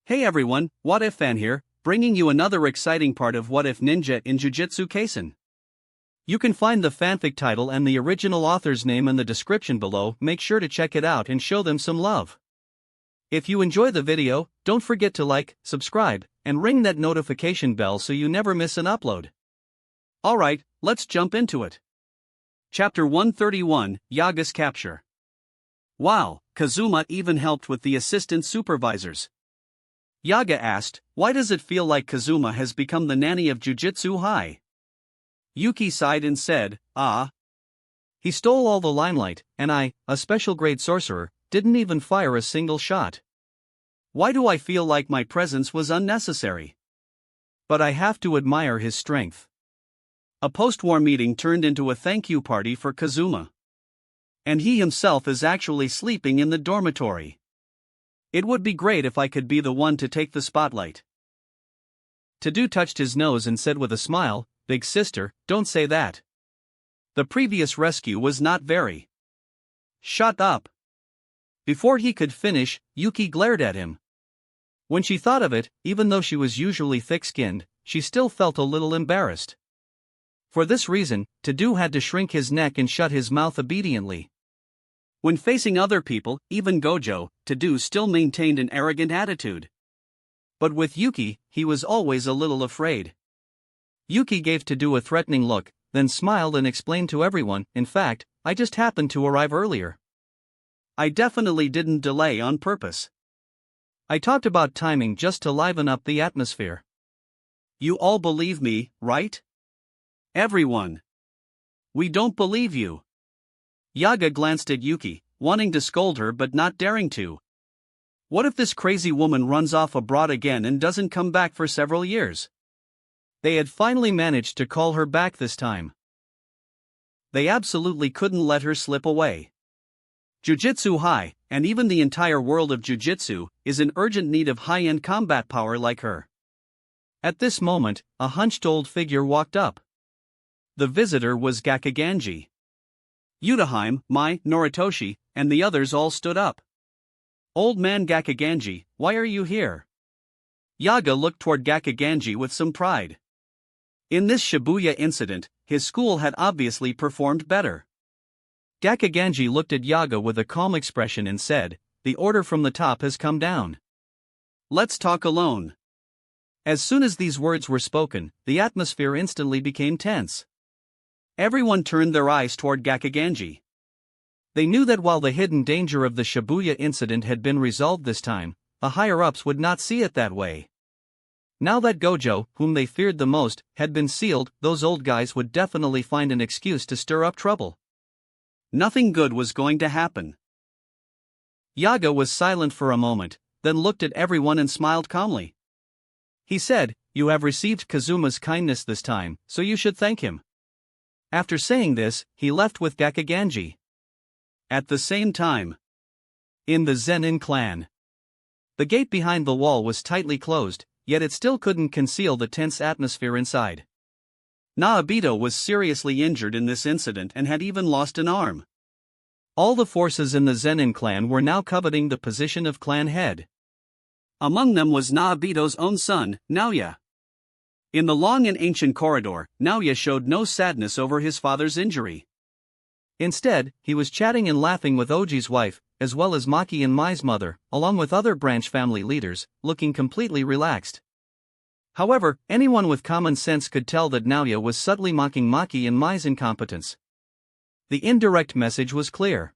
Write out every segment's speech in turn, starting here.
Hey everyone, What If Fan here, bringing you another exciting part of What If Ninja in Jujutsu Kaisen. You can find the fanfic title and the original author's name in the description below. Make sure to check it out and show them some love. If you enjoy the video, don't forget to like, subscribe, and ring that notification bell so you never miss an upload. Alright, let's jump into it. Chapter 131, Yaga's Capture. Wow, Kazuma even helped with the assistant supervisors. Yaga asked, why does it feel like Kazuma has become the nanny of Jujutsu High? Yuki sighed and said, he stole all the limelight, and I, a special grade sorcerer, didn't even fire a single shot. Why do I feel like my presence was unnecessary? But I have to admire his strength. A post-war meeting turned into a thank you party for Kazuma. And he himself is actually sleeping in the dormitory. It would be great if I could be the one to take the spotlight. Tadu touched his nose and said with a smile, Big sister, don't say that. The previous rescue was not very. Shut up. Before he could finish, Yuki glared at him. When she thought of it, even though she was usually thick-skinned, she still felt a little embarrassed. For this reason, Tadu had to shrink his neck and shut his mouth obediently. When facing other people, even Gojo, Tadu still maintained an arrogant attitude. But with Yuki, he was always a little afraid. Yuki gave Tadu a threatening look, then smiled and explained to everyone, in fact, I just happened to arrive earlier. I definitely didn't delay on purpose. I talked about timing just to liven up the atmosphere. You all believe me, right? Everyone. We don't believe you. Yaga glanced at Yuki, wanting to scold her but not daring to. What if this crazy woman runs off abroad again and doesn't come back for several years? They had finally managed to call her back this time. They absolutely couldn't let her slip away. Jujutsu High, and even the entire world of Jujutsu, is in urgent need of high-end combat power like her. At this moment, a hunched old figure walked up. The visitor was Gakaganji. Yutaheim, Mai, Noritoshi, and the others all stood up. Old man Gakaganji, why are you here? Yaga looked toward Gakaganji with some pride. In this Shibuya incident, his school had obviously performed better. Gakaganji looked at Yaga with a calm expression and said, the order from the top has come down. Let's talk alone. As soon as these words were spoken, the atmosphere instantly became tense. Everyone turned their eyes toward Gakaganji. They knew that while the hidden danger of the Shibuya incident had been resolved this time, the higher-ups would not see it that way. Now that Gojo, whom they feared the most, had been sealed, those old guys would definitely find an excuse to stir up trouble. Nothing good was going to happen. Yaga was silent for a moment, then looked at everyone and smiled calmly. He said, you have received Kazuma's kindness this time, so you should thank him. After saying this, he left with Gakaganji. At the same time, in the Zenin clan, the gate behind the wall was tightly closed, yet it still couldn't conceal the tense atmosphere inside. Naobito was seriously injured in this incident and had even lost an arm. All the forces in the Zenin clan were now coveting the position of clan head. Among them was Naobito's own son, Naoya. In the long and ancient corridor, Naoya showed no sadness over his father's injury. Instead, he was chatting and laughing with Oji's wife, as well as Maki and Mai's mother, along with other branch family leaders, looking completely relaxed. However, anyone with common sense could tell that Naoya was subtly mocking Maki and Mai's incompetence. The indirect message was clear.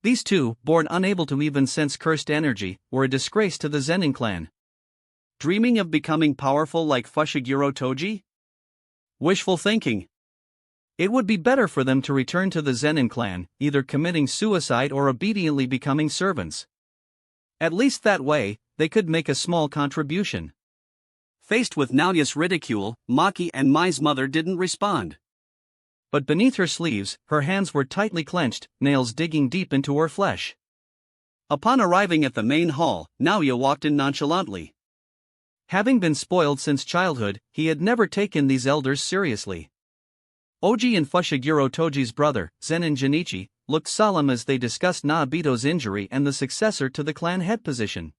These two, born unable to even sense cursed energy, were a disgrace to the Zenin clan. Dreaming of becoming powerful like Fushiguro Toji? Wishful thinking. It would be better for them to return to the Zenin clan, either committing suicide or obediently becoming servants. At least that way, they could make a small contribution. Faced with Naoya's ridicule, Maki and Mai's mother didn't respond. But beneath her sleeves, her hands were tightly clenched, nails digging deep into her flesh. Upon arriving at the main hall, Naoya walked in nonchalantly. Having been spoiled since childhood, he had never taken these elders seriously. Oji and Fushiguro Toji's brother, Zenin Jinichi, looked solemn as they discussed Naobito's injury and the successor to the clan head position.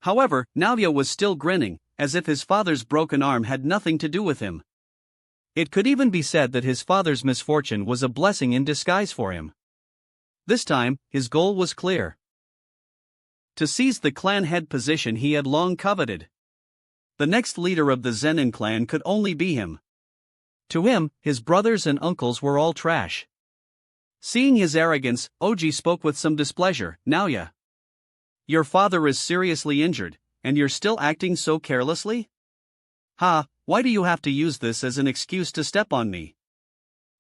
However, Naoya was still grinning, as if his father's broken arm had nothing to do with him. It could even be said that his father's misfortune was a blessing in disguise for him. This time, his goal was clear: to seize the clan head position he had long coveted. The next leader of the Zenin clan could only be him. To him, his brothers and uncles were all trash. Seeing his arrogance, Oji spoke with some displeasure. "Naoya, your father is seriously injured, and you're still acting so carelessly? Ha, why do you have to use this as an excuse to step on me?"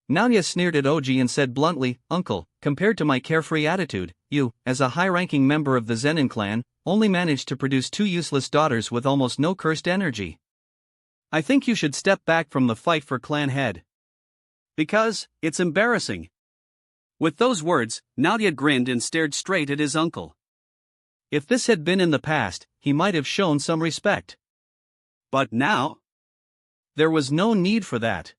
Naoya sneered at Oji and said bluntly, "Uncle, compared to my carefree attitude, you, as a high-ranking member of the Zenin clan, only managed to produce 2 useless daughters with almost no cursed energy. I think you should step back from the fight for clan head. Because, it's embarrassing." With those words, Naoya grinned and stared straight at his uncle. If this had been in the past, he might have shown some respect. But now? There was no need for that.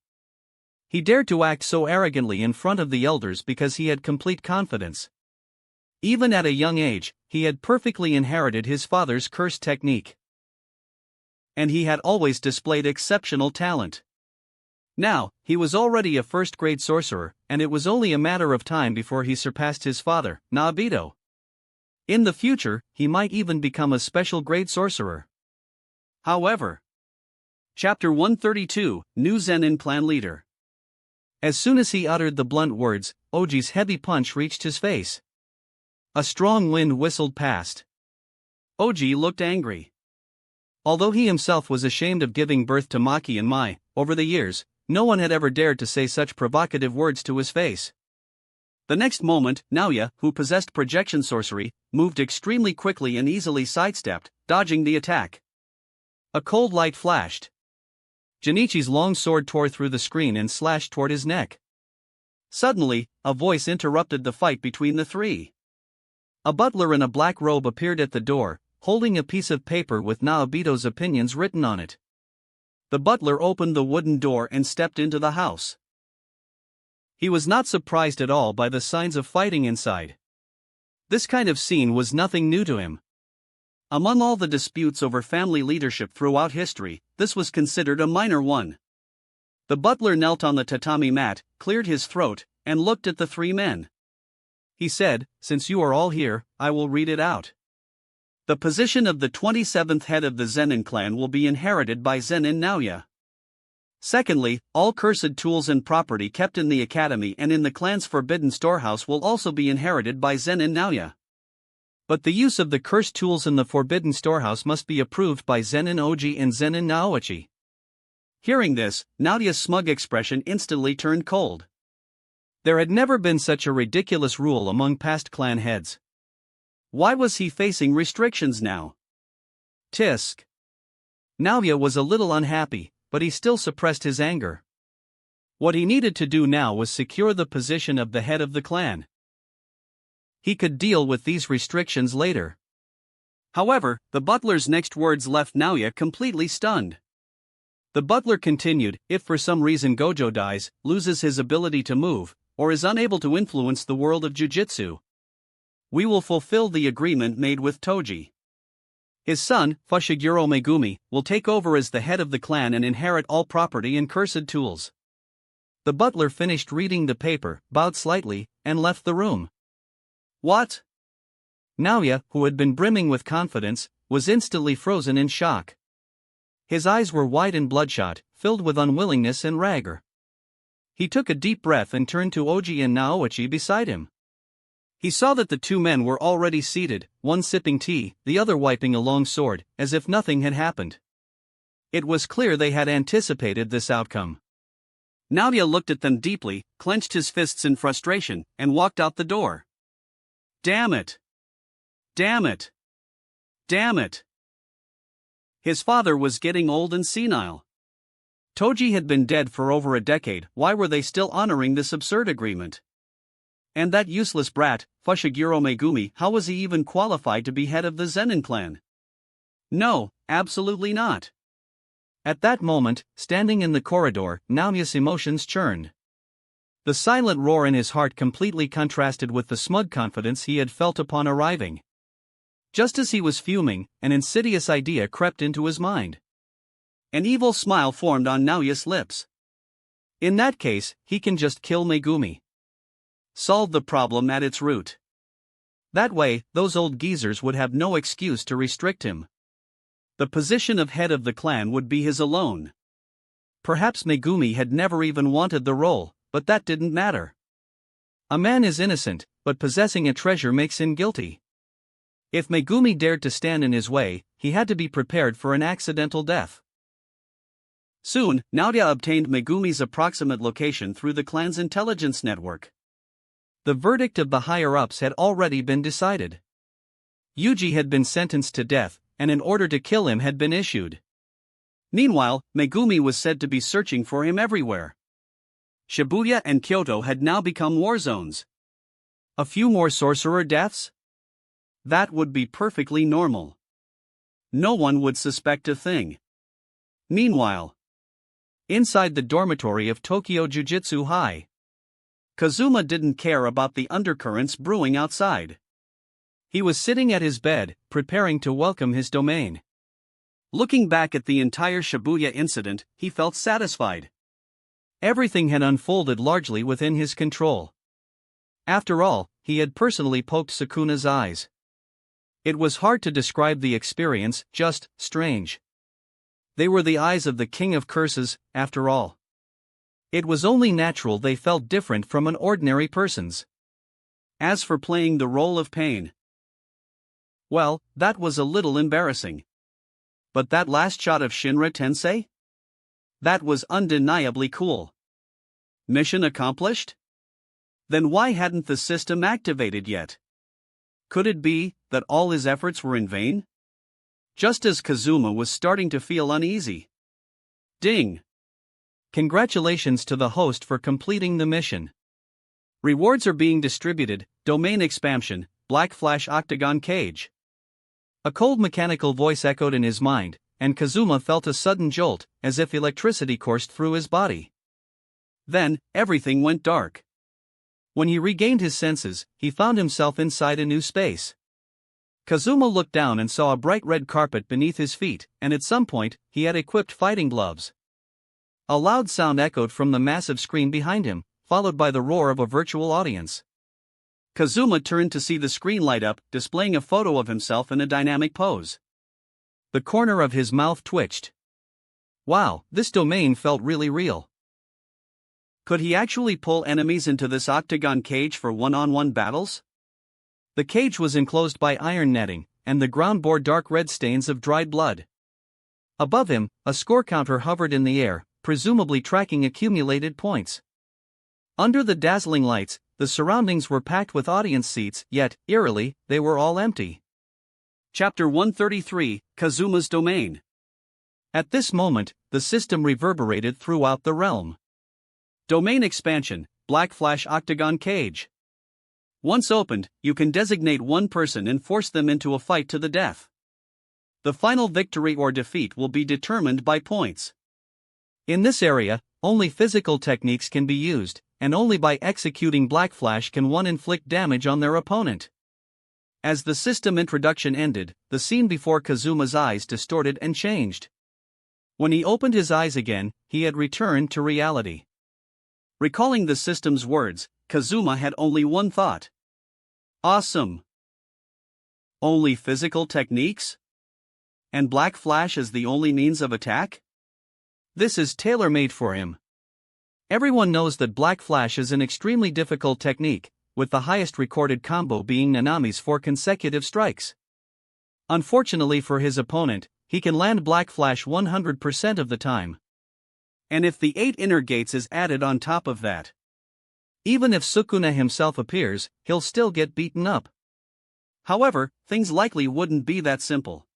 He dared to act so arrogantly in front of the elders because he had complete confidence. Even at a young age, he had perfectly inherited his father's curse technique. And he had always displayed exceptional talent. Now, he was already a first-grade sorcerer, and it was only a matter of time before he surpassed his father, Naobito. In the future, he might even become a special-grade sorcerer. However, Chapter 132, New Zenin Clan Leader. As soon as he uttered the blunt words, Oji's heavy punch reached his face. A strong wind whistled past. Oji looked angry. Although he himself was ashamed of giving birth to Maki and Mai, over the years, no one had ever dared to say such provocative words to his face. The next moment, Naoya, who possessed projection sorcery, moved extremely quickly and easily sidestepped, dodging the attack. A cold light flashed. Junichi's long sword tore through the screen and slashed toward his neck. Suddenly, a voice interrupted the fight between the three. A butler in a black robe appeared at the door, holding a piece of paper with Naobito's opinions written on it. The butler opened the wooden door and stepped into the house. He was not surprised at all by the signs of fighting inside. This kind of scene was nothing new to him. Among all the disputes over family leadership throughout history, this was considered a minor one. The butler knelt on the tatami mat, cleared his throat, and looked at the three men. He said, "Since you are all here, I will read it out. The position of the 27th head of the Zenin clan will be inherited by Zenin Naoya. Secondly, all cursed tools and property kept in the academy and in the clan's forbidden storehouse will also be inherited by Zenin Naoya. But the use of the cursed tools in the forbidden storehouse must be approved by Zenin Oji and Zenin Naoichi." Hearing this, Naoya's smug expression instantly turned cold. There had never been such a ridiculous rule among past clan heads. Why was he facing restrictions now? Tisk. Naoya was a little unhappy, but he still suppressed his anger. What he needed to do now was secure the position of the head of the clan. He could deal with these restrictions later. However, the butler's next words left Naoya completely stunned. The butler continued, "If for some reason Gojo dies, loses his ability to move, or is unable to influence the world of Jujutsu, we will fulfill the agreement made with Toji. His son, Fushiguro Megumi, will take over as the head of the clan and inherit all property and cursed tools." The butler finished reading the paper, bowed slightly, and left the room. What? Naoya, who had been brimming with confidence, was instantly frozen in shock. His eyes were wide and bloodshot, filled with unwillingness and rancor. He took a deep breath and turned to Oji and Naoichi beside him. He saw that the two men were already seated, one sipping tea, the other wiping a long sword, as if nothing had happened. It was clear they had anticipated this outcome. Naoya looked at them deeply, clenched his fists in frustration, and walked out the door. Damn it! Damn it! Damn it! His father was getting old and senile. Toji had been dead for over a decade. Why were they still honoring this absurd agreement? And that useless brat, Fushiguro Megumi, how was he even qualified to be head of the Zenin clan? No, absolutely not. At that moment, standing in the corridor, Naoya's emotions churned. The silent roar in his heart completely contrasted with the smug confidence he had felt upon arriving. Just as he was fuming, an insidious idea crept into his mind. An evil smile formed on Naoya's lips. In that case, he can just kill Megumi. Solve the problem at its root. That way, those old geezers would have no excuse to restrict him. The position of head of the clan would be his alone. Perhaps Megumi had never even wanted the role, but that didn't matter. A man is innocent, but possessing a treasure makes him guilty. If Megumi dared to stand in his way, he had to be prepared for an accidental death. Soon, Naoya obtained Megumi's approximate location through the clan's intelligence network. The verdict of the higher-ups had already been decided. Yuji had been sentenced to death, and an order to kill him had been issued. Meanwhile, Megumi was said to be searching for him everywhere. Shibuya and Kyoto had now become war zones. A few more sorcerer deaths? That would be perfectly normal. No one would suspect a thing. Meanwhile, inside the dormitory of Tokyo Jujutsu High, Kazuma didn't care about the undercurrents brewing outside. He was sitting at his bed, preparing to welcome his domain. Looking back at the entire Shibuya incident, he felt satisfied. Everything had unfolded largely within his control. After all, he had personally poked Sukuna's eyes. It was hard to describe the experience, just strange. They were the eyes of the King of Curses, after all. It was only natural they felt different from an ordinary person's. As for playing the role of pain, well, that was a little embarrassing. But that last shot of Shinra Tensei? That was undeniably cool. Mission accomplished? Then why hadn't the system activated yet? Could it be that all his efforts were in vain? Just as Kazuma was starting to feel uneasy. Ding! Congratulations to the host for completing the mission. Rewards are being distributed, domain expansion, Black Flash Octagon Cage. A cold mechanical voice echoed in his mind, and Kazuma felt a sudden jolt, as if electricity coursed through his body. Then, everything went dark. When he regained his senses, he found himself inside a new space. Kazuma looked down and saw a bright red carpet beneath his feet, and at some point, he had equipped fighting gloves. A loud sound echoed from the massive screen behind him, followed by the roar of a virtual audience. Kazuma turned to see the screen light up, displaying a photo of himself in a dynamic pose. The corner of his mouth twitched. Wow, this domain felt really real. Could he actually pull enemies into this octagon cage for one-on-one battles? The cage was enclosed by iron netting, and the ground bore dark red stains of dried blood. Above him, a score counter hovered in the air, presumably tracking accumulated points. Under the dazzling lights, the surroundings were packed with audience seats, yet, eerily, they were all empty. Chapter 133, Kazuma's Domain. At this moment, the system reverberated throughout the realm. Domain expansion, Black Flash Octagon Cage. Once opened, you can designate one person and force them into a fight to the death. The final victory or defeat will be determined by points. In this area, only physical techniques can be used, and only by executing Black Flash can one inflict damage on their opponent. As the system introduction ended, the scene before Kazuma's eyes distorted and changed. When he opened his eyes again, he had returned to reality. Recalling the system's words, Kazuma had only one thought. Awesome! Only physical techniques? And Black Flash is the only means of attack? This is tailor-made for him. Everyone knows that Black Flash is an extremely difficult technique, with the highest recorded combo being Nanami's 4 consecutive strikes. Unfortunately for his opponent, he can land Black Flash 100% of the time. And if the 8 inner gates is added on top of that, even if Sukuna himself appears, he'll still get beaten up. However, things likely wouldn't be that simple.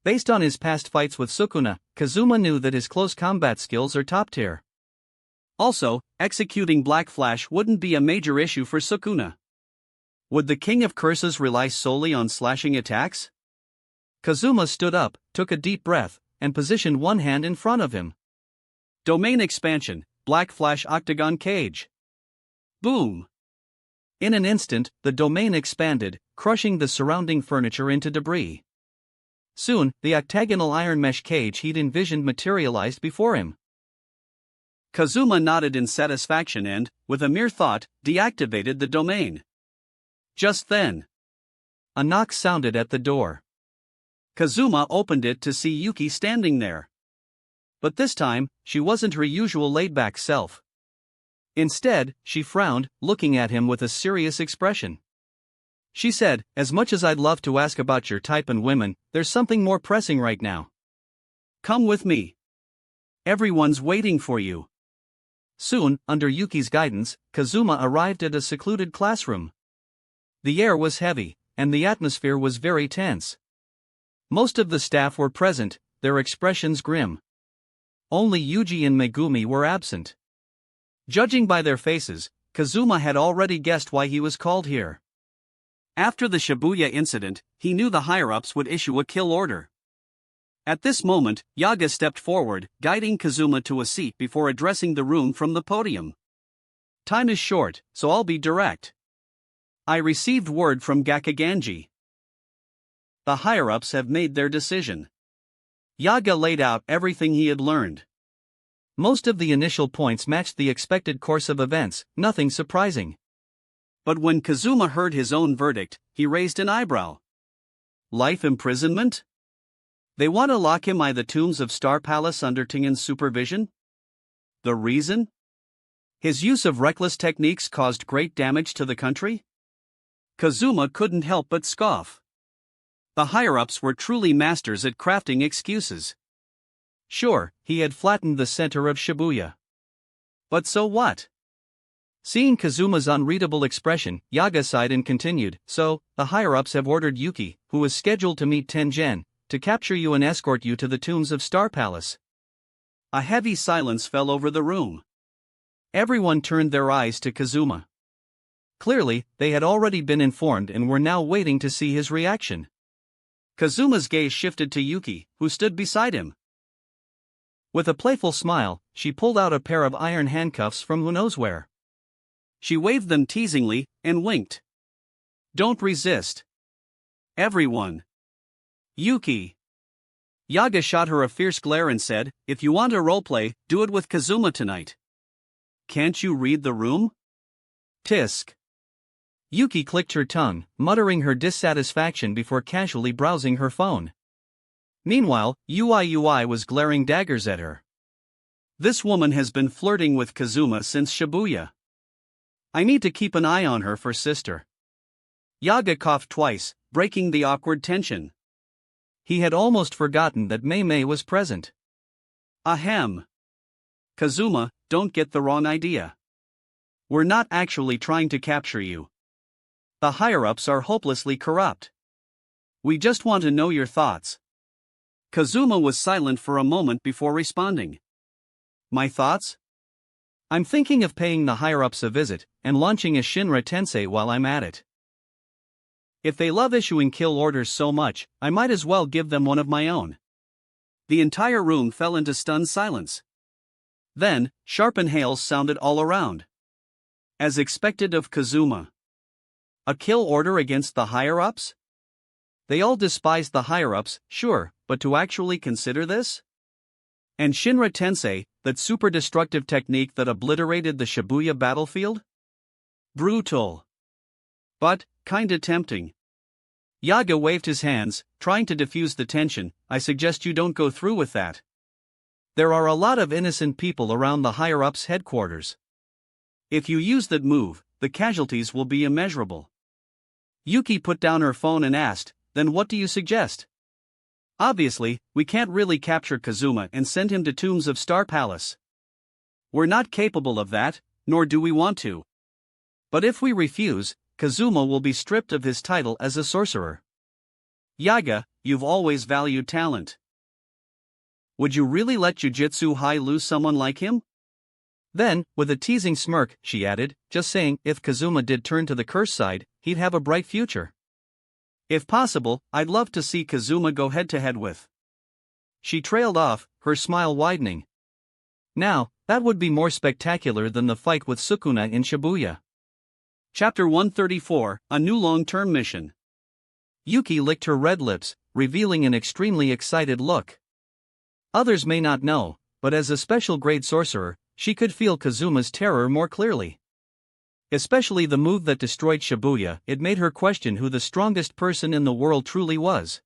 Based on his past fights with Sukuna, Kazuma knew that his close combat skills are top tier. Also, executing Black Flash wouldn't be a major issue for Sukuna. Would the King of Curses rely solely on slashing attacks? Kazuma stood up, took a deep breath, and positioned one hand in front of him. Domain expansion, Black Flash Octagon Cage. Boom! In an instant, the domain expanded, crushing the surrounding furniture into debris. Soon, the octagonal iron mesh cage he'd envisioned materialized before him. Kazuma nodded in satisfaction and, with a mere thought, deactivated the domain. Just then, a knock sounded at the door. Kazuma opened it to see Yuki standing there. But this time, she wasn't her usual laid-back self. Instead, she frowned, looking at him with a serious expression. She said, "As much as I'd love to ask about your type and women, there's something more pressing right now. Come with me. Everyone's waiting for you." Soon, under Yuki's guidance, Kazuma arrived at a secluded classroom. The air was heavy, and the atmosphere was very tense. Most of the staff were present, their expressions grim. Only Yuji and Megumi were absent. Judging by their faces, Kazuma had already guessed why he was called here. After the Shibuya incident, he knew the higher-ups would issue a kill order. At this moment, Yaga stepped forward, guiding Kazuma to a seat before addressing the room from the podium. "Time is short, so I'll be direct. I received word from Gakkaganji. The higher-ups have made their decision." Yaga laid out everything he had learned. Most of the initial points matched the expected course of events, nothing surprising. But when Kazuma heard his own verdict, he raised an eyebrow. Life imprisonment? They want to lock him in the tombs of Star Palace under Tengen's supervision? The reason? His use of reckless techniques caused great damage to the country? Kazuma couldn't help but scoff. The higher-ups were truly masters at crafting excuses. Sure, he had flattened the center of Shibuya. But so what? Seeing Kazuma's unreadable expression, Yaga sighed and continued, "So, the higher-ups have ordered Yuki, who was scheduled to meet Tengen, to capture you and escort you to the tombs of Star Palace." A heavy silence fell over the room. Everyone turned their eyes to Kazuma. Clearly, they had already been informed and were now waiting to see his reaction. Kazuma's gaze shifted to Yuki, who stood beside him. With a playful smile, she pulled out a pair of iron handcuffs from who knows where. She waved them teasingly, and winked. "Don't resist. Everyone. Yuki." Yaga shot her a fierce glare and said, "If you want a roleplay, do it with Kazuma tonight. Can't you read the room?" Tisk. Yuki clicked her tongue, muttering her dissatisfaction before casually browsing her phone. Meanwhile, UI was glaring daggers at her. "This woman has been flirting with Kazuma since Shibuya. I need to keep an eye on her for sister." Yaga coughed twice, breaking the awkward tension. He had almost forgotten that Mei was present. "Ahem. Kazuma, don't get the wrong idea. We're not actually trying to capture you. The higher-ups are hopelessly corrupt. We just want to know your thoughts." Kazuma was silent for a moment before responding. "My thoughts? I'm thinking of paying the higher-ups a visit, and launching a Shinra Tensei while I'm at it. If they love issuing kill orders so much, I might as well give them one of my own." The entire room fell into stunned silence. Then, sharp inhales sounded all around. As expected of Kazuma. A kill order against the higher-ups? They all despised the higher-ups, sure, but to actually consider this? And Shinra Tensei, that super destructive technique that obliterated the Shibuya battlefield? Brutal. But, kinda tempting. Yaga waved his hands, trying to diffuse the tension. "I suggest you don't go through with that. There are a lot of innocent people around the higher-ups' headquarters. If you use that move, the casualties will be immeasurable." Yuki put down her phone and asked, "Then what do you suggest?" "Obviously, we can't really capture Kazuma and send him to Tombs of Star Palace. We're not capable of that, nor do we want to. But if we refuse, Kazuma will be stripped of his title as a sorcerer. Yaga, you've always valued talent. Would you really let Jujutsu High lose someone like him?" Then, with a teasing smirk, she added, "Just saying, if Kazuma did turn to the curse side, he'd have a bright future. If possible, I'd love to see Kazuma go head-to-head with." She trailed off, her smile widening. Now, that would be more spectacular than the fight with Sukuna in Shibuya. Chapter 134, A New Long-Term Mission. Yuki licked her red lips, revealing an extremely excited look. Others may not know, but as a special grade sorcerer, she could feel Kazuma's terror more clearly. Especially the move that destroyed Shibuya, it made her question who the strongest person in the world truly was.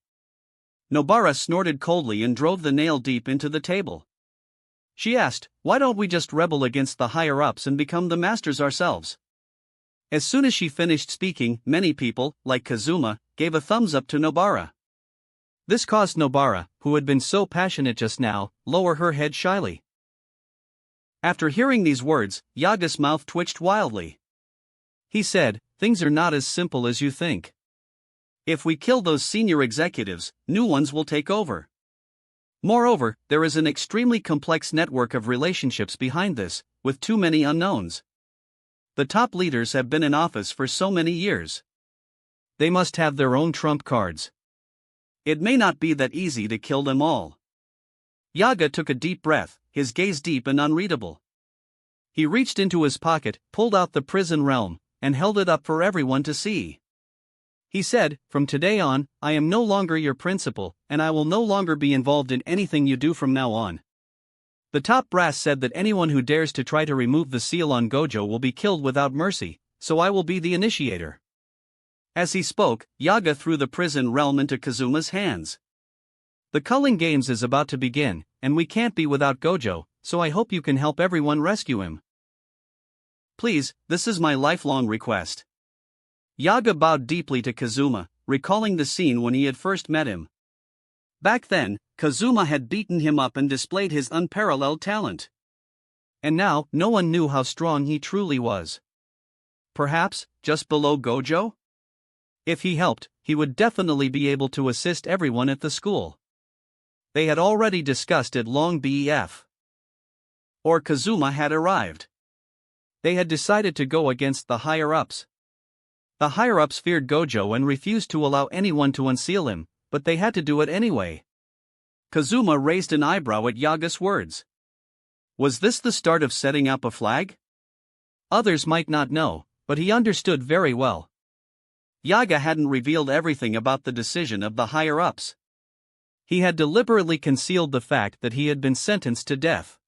Nobara snorted coldly and drove the nail deep into the table. She asked, "Why don't we just rebel against the higher-ups and become the masters ourselves?" As soon as she finished speaking, many people, like Kazuma, gave a thumbs up to Nobara. This caused Nobara, who had been so passionate just now, lower her head shyly. After hearing these words, Yaga's mouth twitched wildly. He said, "Things are not as simple as you think. If we kill those senior executives, new ones will take over. Moreover, there is an extremely complex network of relationships behind this, with too many unknowns. The top leaders have been in office for so many years. They must have their own trump cards. It may not be that easy to kill them all." Yaga took a deep breath, his gaze deep and unreadable. He reached into his pocket, pulled out the prison realm, and held it up for everyone to see. He said, "From today on, I am no longer your principal, and I will no longer be involved in anything you do from now on. The top brass said that anyone who dares to try to remove the seal on Gojo will be killed without mercy, so I will be the initiator." As he spoke, Yaga threw the prison realm into Kazuma's hands. "The culling games is about to begin, and we can't be without Gojo, so I hope you can help everyone rescue him. Please, this is my lifelong request." Yaga bowed deeply to Kazuma, recalling the scene when he had first met him. Back then, Kazuma had beaten him up and displayed his unparalleled talent. And now, no one knew how strong he truly was. Perhaps, just below Gojo? If he helped, he would definitely be able to assist everyone at the school. They had already discussed it long before. Or Kazuma had arrived. They had decided to go against the higher-ups. The higher-ups feared Gojo and refused to allow anyone to unseal him, but they had to do it anyway. Kazuma raised an eyebrow at Yaga's words. Was this the start of setting up a flag? Others might not know, but he understood very well. Yaga hadn't revealed everything about the decision of the higher-ups. He had deliberately concealed the fact that he had been sentenced to death.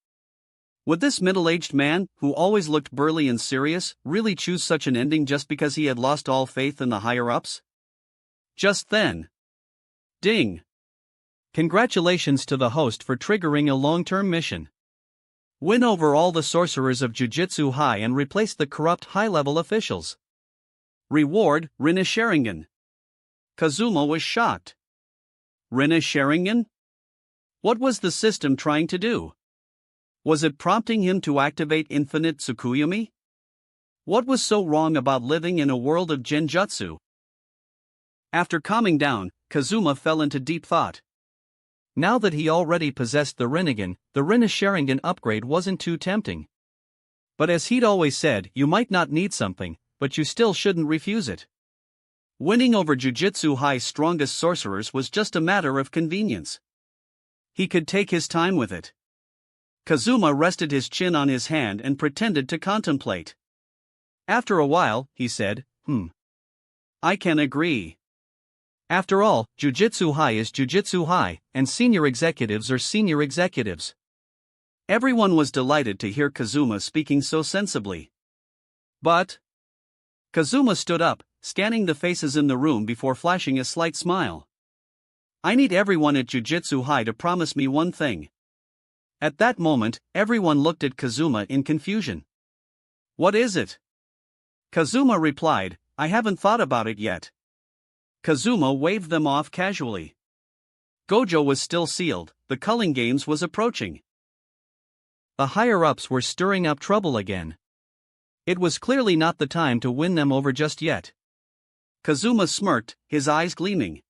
Would this middle-aged man, who always looked burly and serious, really choose such an ending just because he had lost all faith in the higher-ups? Just then. Ding! Congratulations to the host for triggering a long-term mission. Win over all the sorcerers of Jujutsu High and replace the corrupt high-level officials. Reward, Rinne Sharingan. Kazuma was shocked. Rinne Sharingan? What was the system trying to do? Was it prompting him to activate infinite Tsukuyomi? What was so wrong about living in a world of genjutsu? After calming down, Kazuma fell into deep thought. Now that he already possessed the Rinnegan, the Rinne Sharingan upgrade wasn't too tempting. But as he'd always said, you might not need something, but you still shouldn't refuse it. Winning over Jujutsu High's strongest sorcerers was just a matter of convenience. He could take his time with it. Kazuma rested his chin on his hand and pretended to contemplate. After a while, he said, I can agree. After all, Jujutsu High is Jujutsu High, and senior executives are senior executives. Everyone was delighted to hear Kazuma speaking so sensibly. But Kazuma stood up, scanning the faces in the room before flashing a slight smile. I need everyone at Jujutsu High to promise me one thing. At that moment, everyone looked at Kazuma in confusion. What is it? Kazuma replied, I haven't thought about it yet. Kazuma waved them off casually. Gojo was still sealed, the culling games was approaching. The higher-ups were stirring up trouble again. It was clearly not the time to win them over just yet. Kazuma smirked, his eyes gleaming.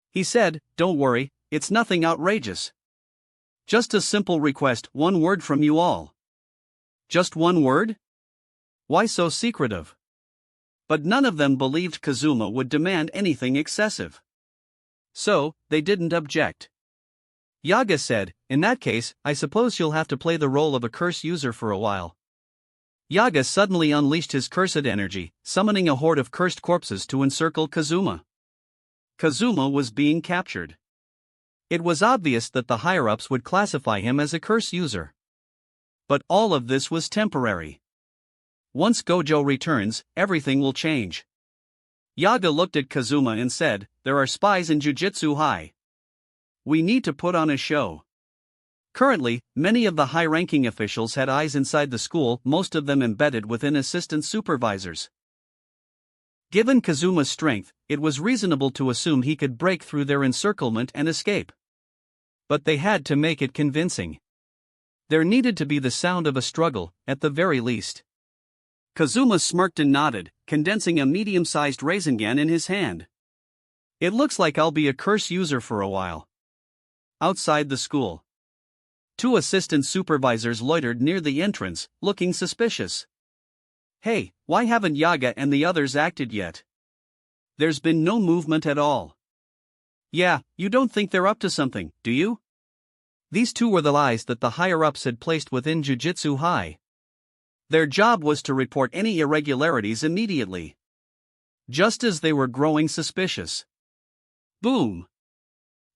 He said, Don't worry, it's nothing outrageous. Just a simple request, one word from you all. Just one word? Why so secretive? But none of them believed Kazuma would demand anything excessive. So, they didn't object. Yaga said, In that case, I suppose you'll have to play the role of a curse user for a while. Yaga suddenly unleashed his cursed energy, summoning a horde of cursed corpses to encircle Kazuma. Kazuma was being captured. It was obvious that the higher-ups would classify him as a curse user. But all of this was temporary. Once Gojo returns, everything will change. Yaga looked at Kazuma and said, "There are spies in Jujutsu High. We need to put on a show." Currently, many of the high-ranking officials had eyes inside the school, most of them embedded within assistant supervisors. Given Kazuma's strength, it was reasonable to assume he could break through their encirclement and escape. But they had to make it convincing. There needed to be the sound of a struggle, at the very least. Kazuma smirked and nodded, condensing a medium-sized Rasengan in his hand. "It looks like I'll be a curse user for a while." Outside the school, 2 assistant supervisors loitered near the entrance, looking suspicious. "Hey, why haven't Yaga and the others acted yet? There's been no movement at all." "Yeah, you don't think they're up to something, do you?" These 2 were the eyes that the higher-ups had placed within Jujutsu High. Their job was to report any irregularities immediately. Just as they were growing suspicious. Boom!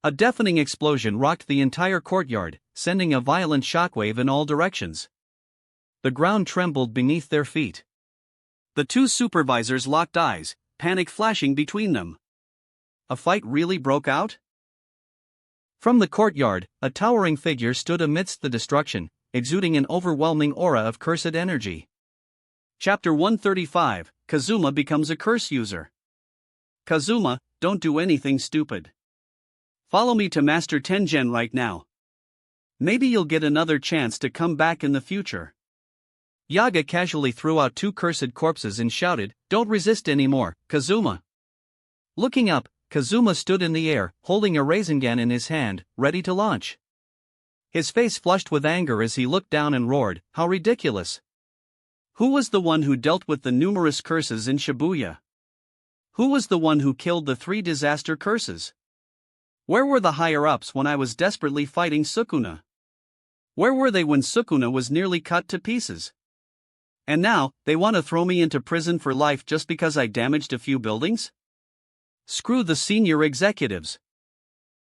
A deafening explosion rocked the entire courtyard, sending a violent shockwave in all directions. The ground trembled beneath their feet. The 2 supervisors locked eyes, panic flashing between them. A fight really broke out? From the courtyard, a towering figure stood amidst the destruction, exuding an overwhelming aura of cursed energy. Chapter 135, Kazuma becomes a curse user. "Kazuma, don't do anything stupid. Follow me to Master Tengen right now. Maybe you'll get another chance to come back in the future." Yaga casually threw out 2 cursed corpses and shouted, "Don't resist anymore, Kazuma." Looking up, Kazuma stood in the air, holding a Rasengan in his hand, ready to launch. His face flushed with anger as he looked down and roared, "How ridiculous! Who was the one who dealt with the numerous curses in Shibuya? Who was the one who killed the 3 disaster curses? Where were the higher-ups when I was desperately fighting Sukuna? Where were they when Sukuna was nearly cut to pieces? And now, they want to throw me into prison for life just because I damaged a few buildings? Screw the senior executives.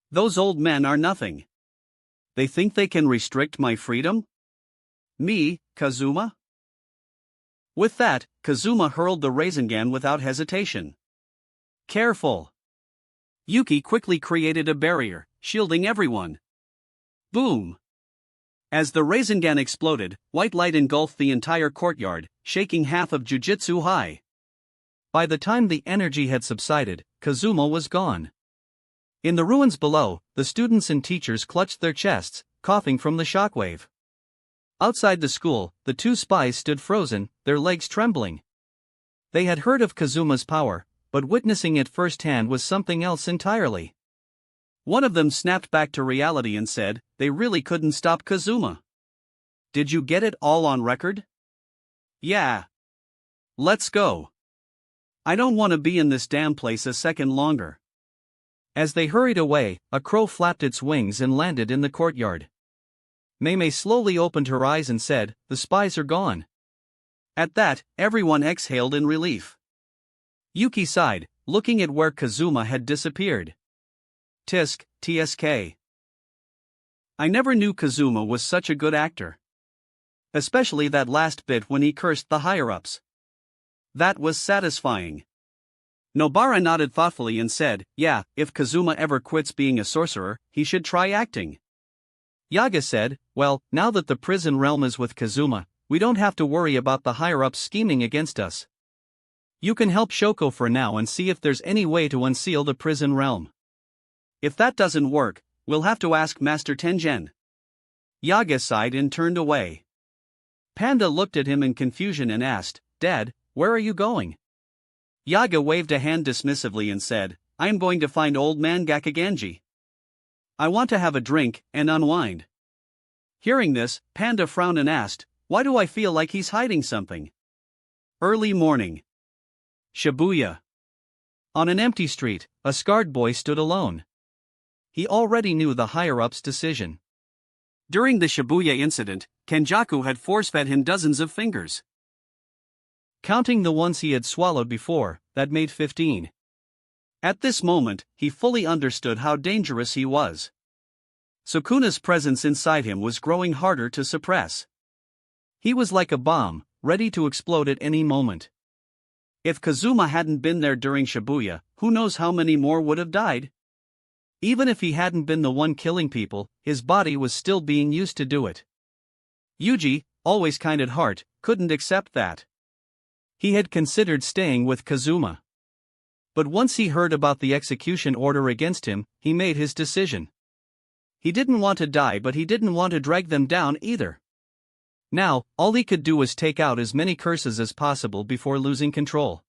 Those old men are nothing. They think they can restrict my freedom? Me, Kazuma?" With that, Kazuma hurled the Rasengan without hesitation. "Careful!" Yuki quickly created a barrier, shielding everyone. Boom! As the Rasengan exploded, white light engulfed the entire courtyard, shaking half of Jujutsu High. By the time the energy had subsided, Kazuma was gone. In the ruins below, the students and teachers clutched their chests, coughing from the shockwave. Outside the school, the 2 spies stood frozen, their legs trembling. They had heard of Kazuma's power, but witnessing it firsthand was something else entirely. One of them snapped back to reality and said, "They really couldn't stop Kazuma. Did you get it all on record?" "Yeah. Let's go. I don't want to be in this damn place a second longer." As they hurried away, a crow flapped its wings and landed in the courtyard. Mei slowly opened her eyes and said, "The spies are gone." At that, everyone exhaled in relief. Yuki sighed, looking at where Kazuma had disappeared. Tisk, tsk. I never knew Kazuma was such a good actor. Especially that last bit when he cursed the higher-ups. That was satisfying. Nobara nodded thoughtfully and said, "Yeah, if Kazuma ever quits being a sorcerer, he should try acting." Yaga said, "Well, now that the prison realm is with Kazuma, we don't have to worry about the higher-ups scheming against us. You can help Shoko for now and see if there's any way to unseal the prison realm. If that doesn't work, we'll have to ask Master Tengen." Yaga sighed and turned away. Panda looked at him in confusion and asked, "Dad, where are you going?" Yaga waved a hand dismissively and said, "I am going to find old man Gakaganji. I want to have a drink and unwind." Hearing this, Panda frowned and asked, "Why do I feel like he's hiding something?" Early morning. Shibuya. On an empty street, a scarred boy stood alone. He already knew the higher-ups' decision. During the Shibuya incident, Kenjaku had force-fed him dozens of fingers. Counting the ones he had swallowed before, that made 15. At this moment, he fully understood how dangerous he was. Sukuna's presence inside him was growing harder to suppress. He was like a bomb, ready to explode at any moment. If Kazuma hadn't been there during Shibuya, who knows how many more would have died? Even if he hadn't been the one killing people, his body was still being used to do it. Yuji, always kind at heart, couldn't accept that. He had considered staying with Kazuma. But once he heard about the execution order against him, he made his decision. He didn't want to die, but he didn't want to drag them down either. Now, all he could do was take out as many curses as possible before losing control.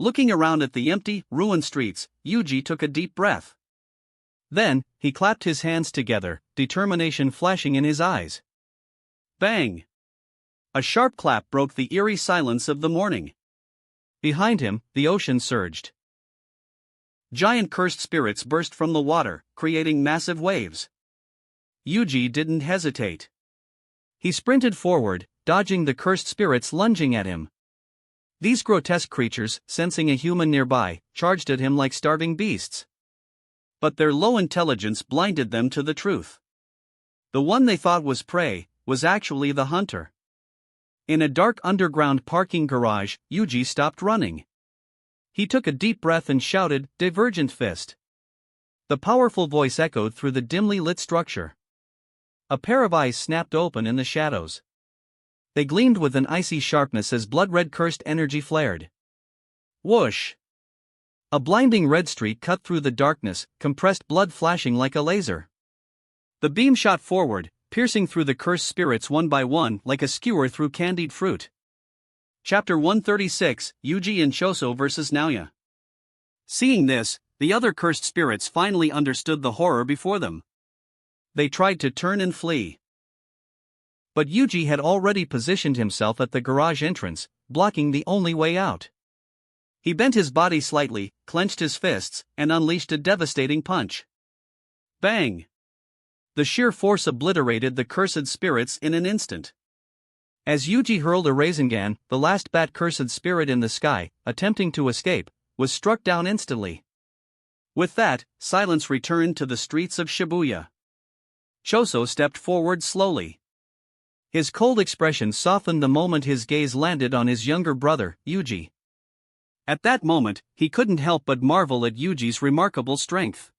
Looking around at the empty, ruined streets, Yuji took a deep breath. Then, he clapped his hands together, determination flashing in his eyes. Bang! A sharp clap broke the eerie silence of the morning. Behind him, the ocean surged. Giant cursed spirits burst from the water, creating massive waves. Yuji didn't hesitate. He sprinted forward, dodging the cursed spirits lunging at him. These grotesque creatures, sensing a human nearby, charged at him like starving beasts. But their low intelligence blinded them to the truth. The one they thought was prey was actually the hunter. In a dark underground parking garage, Yuji stopped running. He took a deep breath and shouted, "Divergent Fist." The powerful voice echoed through the dimly lit structure. A pair of eyes snapped open in the shadows. They gleamed with an icy sharpness as blood-red cursed energy flared. Whoosh! A blinding red streak cut through the darkness, compressed blood flashing like a laser. The beam shot forward, piercing through the cursed spirits one by one like a skewer through candied fruit. Chapter 136, Yuji and Choso vs. Naoya. Seeing this, the other cursed spirits finally understood the horror before them. They tried to turn and flee. But Yuji had already positioned himself at the garage entrance, blocking the only way out. He bent his body slightly, clenched his fists, and unleashed a devastating punch. Bang! The sheer force obliterated the cursed spirits in an instant. As Yuji hurled a Rasengan, the last bat-cursed spirit in the sky, attempting to escape, was struck down instantly. With that, silence returned to the streets of Shibuya. Choso stepped forward slowly. His cold expression softened the moment his gaze landed on his younger brother, Yuji. At that moment, he couldn't help but marvel at Yuji's remarkable strength.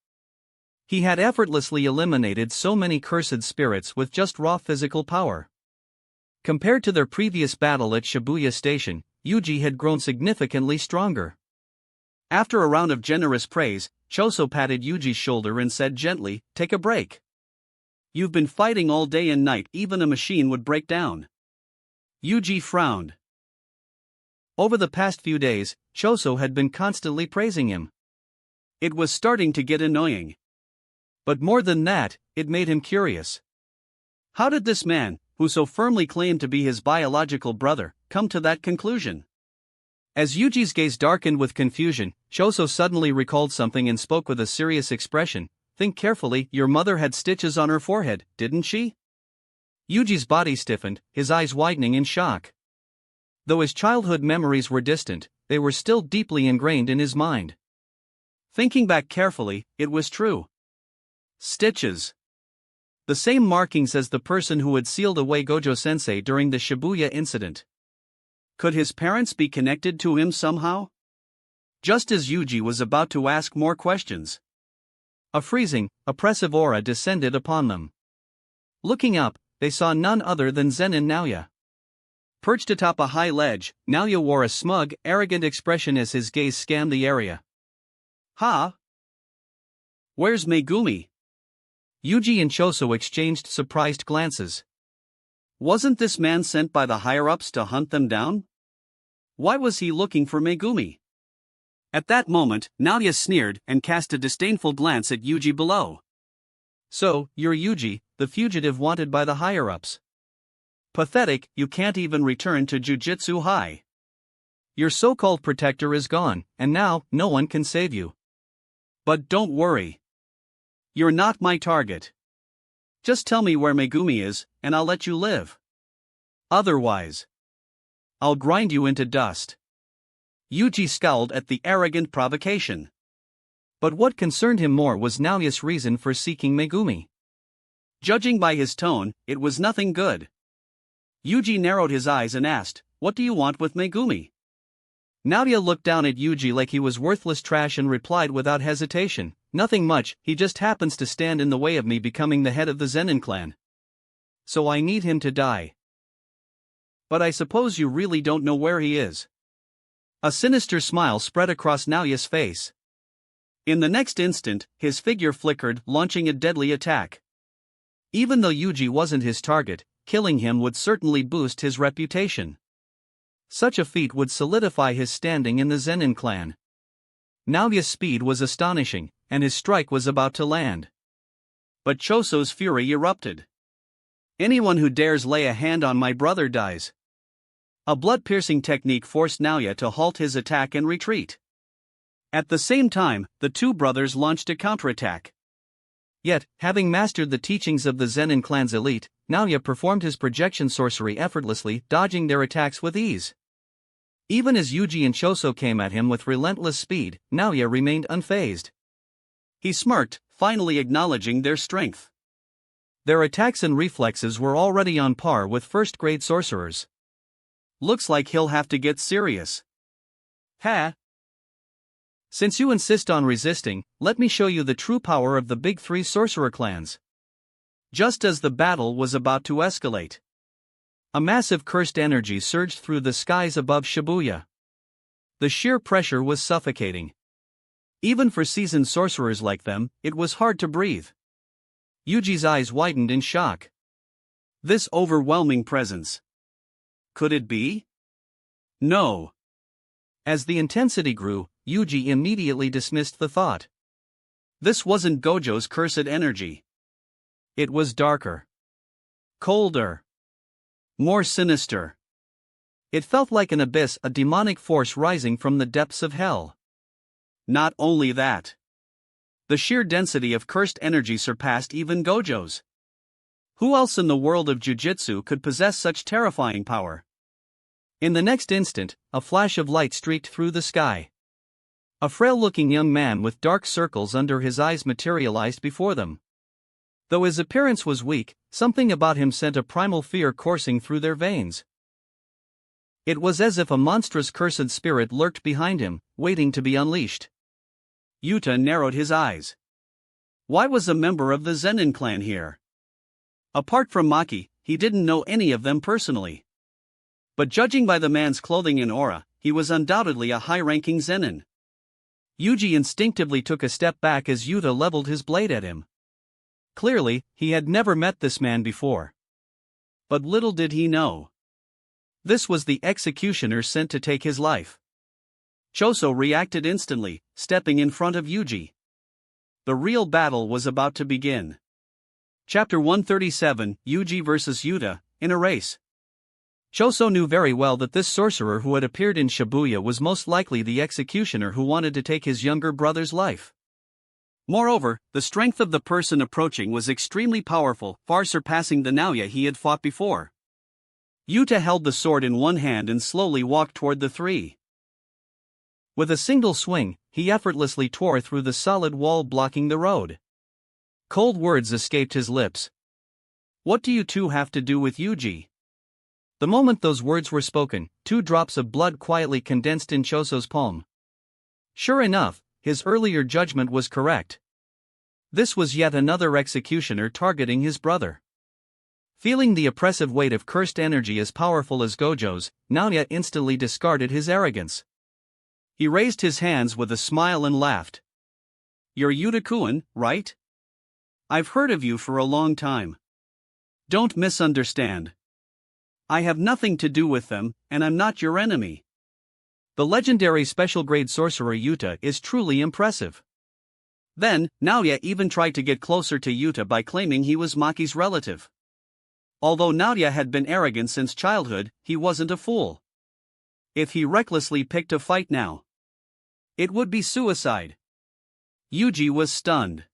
He had effortlessly eliminated so many cursed spirits with just raw physical power. Compared to their previous battle at Shibuya Station, Yuji had grown significantly stronger. After a round of generous praise, Choso patted Yuji's shoulder and said gently, "Take a break. You've been fighting all day and night, even a machine would break down." Yuji frowned. Over the past few days, Choso had been constantly praising him. It was starting to get annoying. But more than that, it made him curious. How did this man, who so firmly claimed to be his biological brother, come to that conclusion? As Yuji's gaze darkened with confusion, Choso suddenly recalled something and spoke with a serious expression. "Think carefully, your mother had stitches on her forehead, didn't she?" Yuji's body stiffened, his eyes widening in shock. Though his childhood memories were distant, they were still deeply ingrained in his mind. Thinking back carefully, it was true. Stitches. The same markings as the person who had sealed away Gojo-sensei during the Shibuya incident. Could his parents be connected to him somehow? Just as Yuji was about to ask more questions, a freezing, oppressive aura descended upon them. Looking up, they saw none other than Zen and Naoya. Perched atop a high ledge, Naoya wore a smug, arrogant expression as his gaze scanned the area. "Ha? Where's Megumi?" Yuji and Choso exchanged surprised glances. Wasn't this man sent by the higher-ups to hunt them down? Why was he looking for Megumi? At that moment, Naoya sneered and cast a disdainful glance at Yuji below. "So, you're Yuji, the fugitive wanted by the higher-ups. Pathetic, you can't even return to Jujutsu High. Your so-called protector is gone, and now, no one can save you. But don't worry. You're not my target. Just tell me where Megumi is, and I'll let you live. Otherwise, I'll grind you into dust." Yuji scowled at the arrogant provocation. But what concerned him more was Naoya's reason for seeking Megumi. Judging by his tone, it was nothing good. Yuji narrowed his eyes and asked, "What do you want with Megumi?" Naoya looked down at Yuji like he was worthless trash and replied without hesitation, "Nothing much, he just happens to stand in the way of me becoming the head of the Zenin clan. So I need him to die. But I suppose you really don't know where he is." A sinister smile spread across Naoya's face. In the next instant, his figure flickered, launching a deadly attack. Even though Yuji wasn't his target, killing him would certainly boost his reputation. Such a feat would solidify his standing in the Zenin clan. Naoya's speed was astonishing, and his strike was about to land. But Choso's fury erupted. "Anyone who dares lay a hand on my brother dies." A blood-piercing technique forced Naoya to halt his attack and retreat. At the same time, the two brothers launched a counterattack. Yet, having mastered the teachings of the Zenin clan's elite, Naoya performed his projection sorcery effortlessly, dodging their attacks with ease. Even as Yuji and Choso came at him with relentless speed, Naoya remained unfazed. He smirked, finally acknowledging their strength. Their attacks and reflexes were already on par with first-grade sorcerers. "Looks like he'll have to get serious." "Ha! Since you insist on resisting, let me show you the true power of the big three sorcerer clans." Just as the battle was about to escalate, a massive cursed energy surged through the skies above Shibuya. The sheer pressure was suffocating. Even for seasoned sorcerers like them, it was hard to breathe. Yuji's eyes widened in shock. This overwhelming presence. Could it be? No. As the intensity grew, Yuji immediately dismissed the thought. This wasn't Gojo's cursed energy. It was darker, colder, more sinister. It felt like an abyss, a demonic force rising from the depths of hell. Not only that, the sheer density of cursed energy surpassed even Gojo's. Who else in the world of Jujutsu could possess such terrifying power? In the next instant, a flash of light streaked through the sky. A frail-looking young man with dark circles under his eyes materialized before them. Though his appearance was weak, something about him sent a primal fear coursing through their veins. It was as if a monstrous cursed spirit lurked behind him, waiting to be unleashed. Yuta narrowed his eyes. Why was a member of the Zenin clan here? Apart from Maki, he didn't know any of them personally. But judging by the man's clothing and aura, he was undoubtedly a high-ranking Zenin. Yuji instinctively took a step back as Yuta leveled his blade at him. Clearly, he had never met this man before. But little did he know. This was the executioner sent to take his life. Choso reacted instantly, stepping in front of Yuji. The real battle was about to begin. Chapter 137, Yuji vs. Yuta, in a race. Choso knew very well that this sorcerer who had appeared in Shibuya was most likely the executioner who wanted to take his younger brother's life. Moreover, the strength of the person approaching was extremely powerful, far surpassing the Naoya he had fought before. Yuta held the sword in one hand and slowly walked toward the three. With a single swing, he effortlessly tore through the solid wall blocking the road. Cold words escaped his lips. "What do you two have to do with Yuji?" The moment those words were spoken, 2 drops of blood quietly condensed in Choso's palm. Sure enough, his earlier judgment was correct. This was yet another executioner targeting his brother. Feeling the oppressive weight of cursed energy as powerful as Gojo's, Naoya instantly discarded his arrogance. He raised his hands with a smile and laughed. "You're Yuta-kun, right? I've heard of you for a long time. Don't misunderstand. I have nothing to do with them, and I'm not your enemy." The legendary special-grade sorcerer Yuta is truly impressive. Then, Naoya even tried to get closer to Yuta by claiming he was Maki's relative. Although Naoya had been arrogant since childhood, he wasn't a fool. If he recklessly picked a fight now, it would be suicide. Yuji was stunned.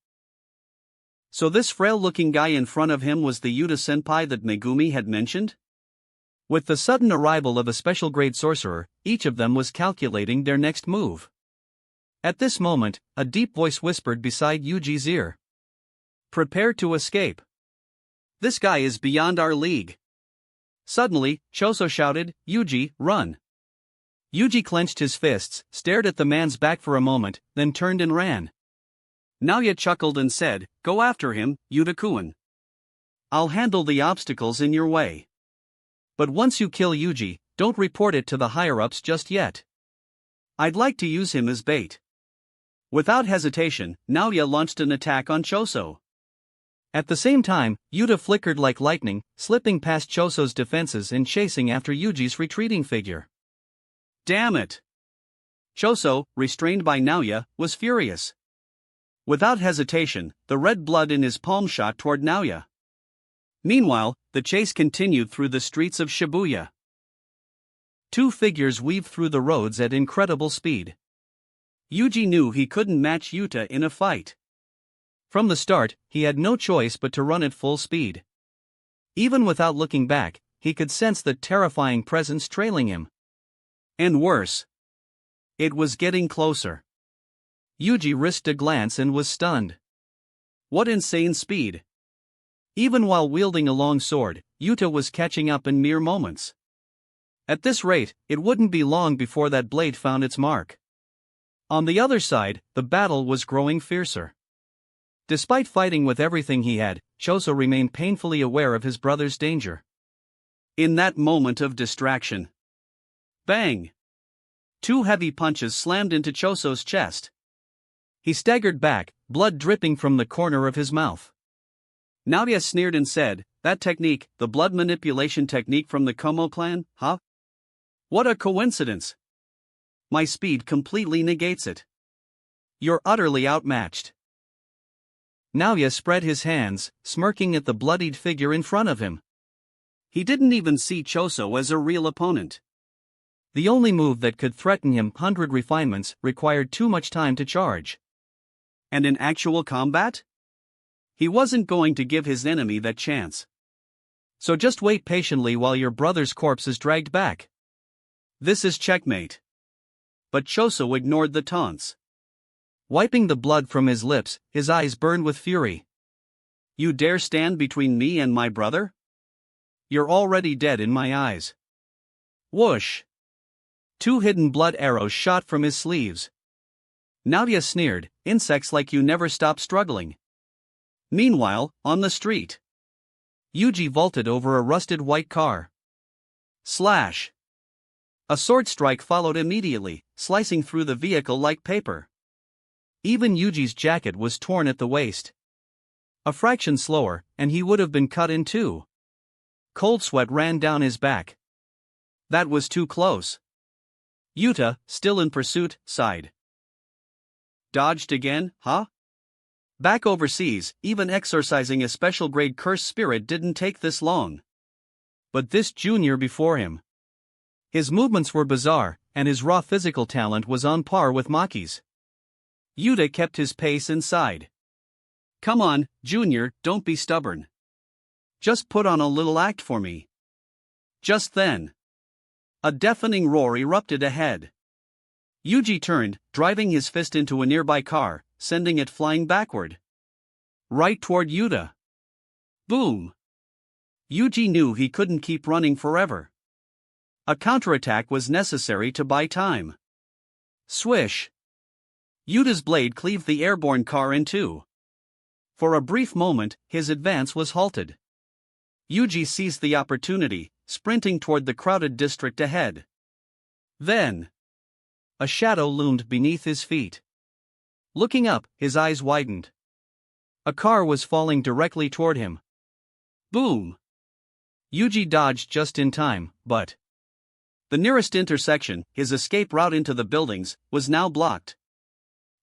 So this frail-looking guy in front of him was the Yuta-senpai that Megumi had mentioned? With the sudden arrival of a special-grade sorcerer, each of them was calculating their next move. At this moment, a deep voice whispered beside Yuji's ear. Prepare to escape. This guy is beyond our league. Suddenly, Choso shouted, Yuji, run. Yuji clenched his fists, stared at the man's back for a moment, then turned and ran. Naoya chuckled and said, go after him, Yuta-kun. I'll handle the obstacles in your way. But once you kill Yuji, don't report it to the higher-ups just yet. I'd like to use him as bait. Without hesitation, Naoya launched an attack on Choso. At the same time, Yuta flickered like lightning, slipping past Choso's defenses and chasing after Yuji's retreating figure. Damn it! Choso, restrained by Naoya, was furious. Without hesitation, the red blood in his palm shot toward Naoya. Meanwhile, the chase continued through the streets of Shibuya. Two figures weaved through the roads at incredible speed. Yuji knew he couldn't match Yuta in a fight. From the start, he had no choice but to run at full speed. Even without looking back, he could sense the terrifying presence trailing him. And worse, it was getting closer. Yuji risked a glance and was stunned. What insane speed! Even while wielding a long sword, Yuta was catching up in mere moments. At this rate, it wouldn't be long before that blade found its mark. On the other side, the battle was growing fiercer. Despite fighting with everything he had, Choso remained painfully aware of his brother's danger. In that moment of distraction, bang! Two heavy punches slammed into Choso's chest. He staggered back, blood dripping from the corner of his mouth. Naoya sneered and said, that technique, the blood manipulation technique from the Como clan, huh? What a coincidence! My speed completely negates it. You're utterly outmatched. Naoya spread his hands, smirking at the bloodied figure in front of him. He didn't even see Choso as a real opponent. The only move that could threaten him 100 refinements required too much time to charge. And in actual combat? He wasn't going to give his enemy that chance. So just wait patiently while your brother's corpse is dragged back. This is checkmate. But Choso ignored the taunts. Wiping the blood from his lips, his eyes burned with fury. You dare stand between me and my brother? You're already dead in my eyes. Whoosh! Two hidden blood arrows shot from his sleeves. Naoya sneered, insects like you never stop struggling. Meanwhile, on the street, Yuji vaulted over a rusted white car. Slash! A sword strike followed immediately, slicing through the vehicle like paper. Even Yuji's jacket was torn at the waist. A fraction slower, and he would have been cut in two. Cold sweat ran down his back. That was too close. Yuta, still in pursuit, sighed. Dodged again, huh? Back overseas, even exorcising a special-grade cursed spirit didn't take this long. But this junior before him. His movements were bizarre, and his raw physical talent was on par with Maki's. Yuta kept his pace and sighed. Come on, Junior, don't be stubborn. Just put on a little act for me. Just then, a deafening roar erupted ahead. Yuji turned, driving his fist into a nearby car, sending it flying backward. Right toward Yuta. Boom! Yuji knew he couldn't keep running forever. A counterattack was necessary to buy time. Swish! Yuta's blade cleaved the airborne car in two. For a brief moment, his advance was halted. Yuji seized the opportunity, sprinting toward the crowded district ahead. Then, a shadow loomed beneath his feet. Looking up, his eyes widened. A car was falling directly toward him. Boom! Yuji dodged just in time, but the nearest intersection, his escape route into the buildings, was now blocked.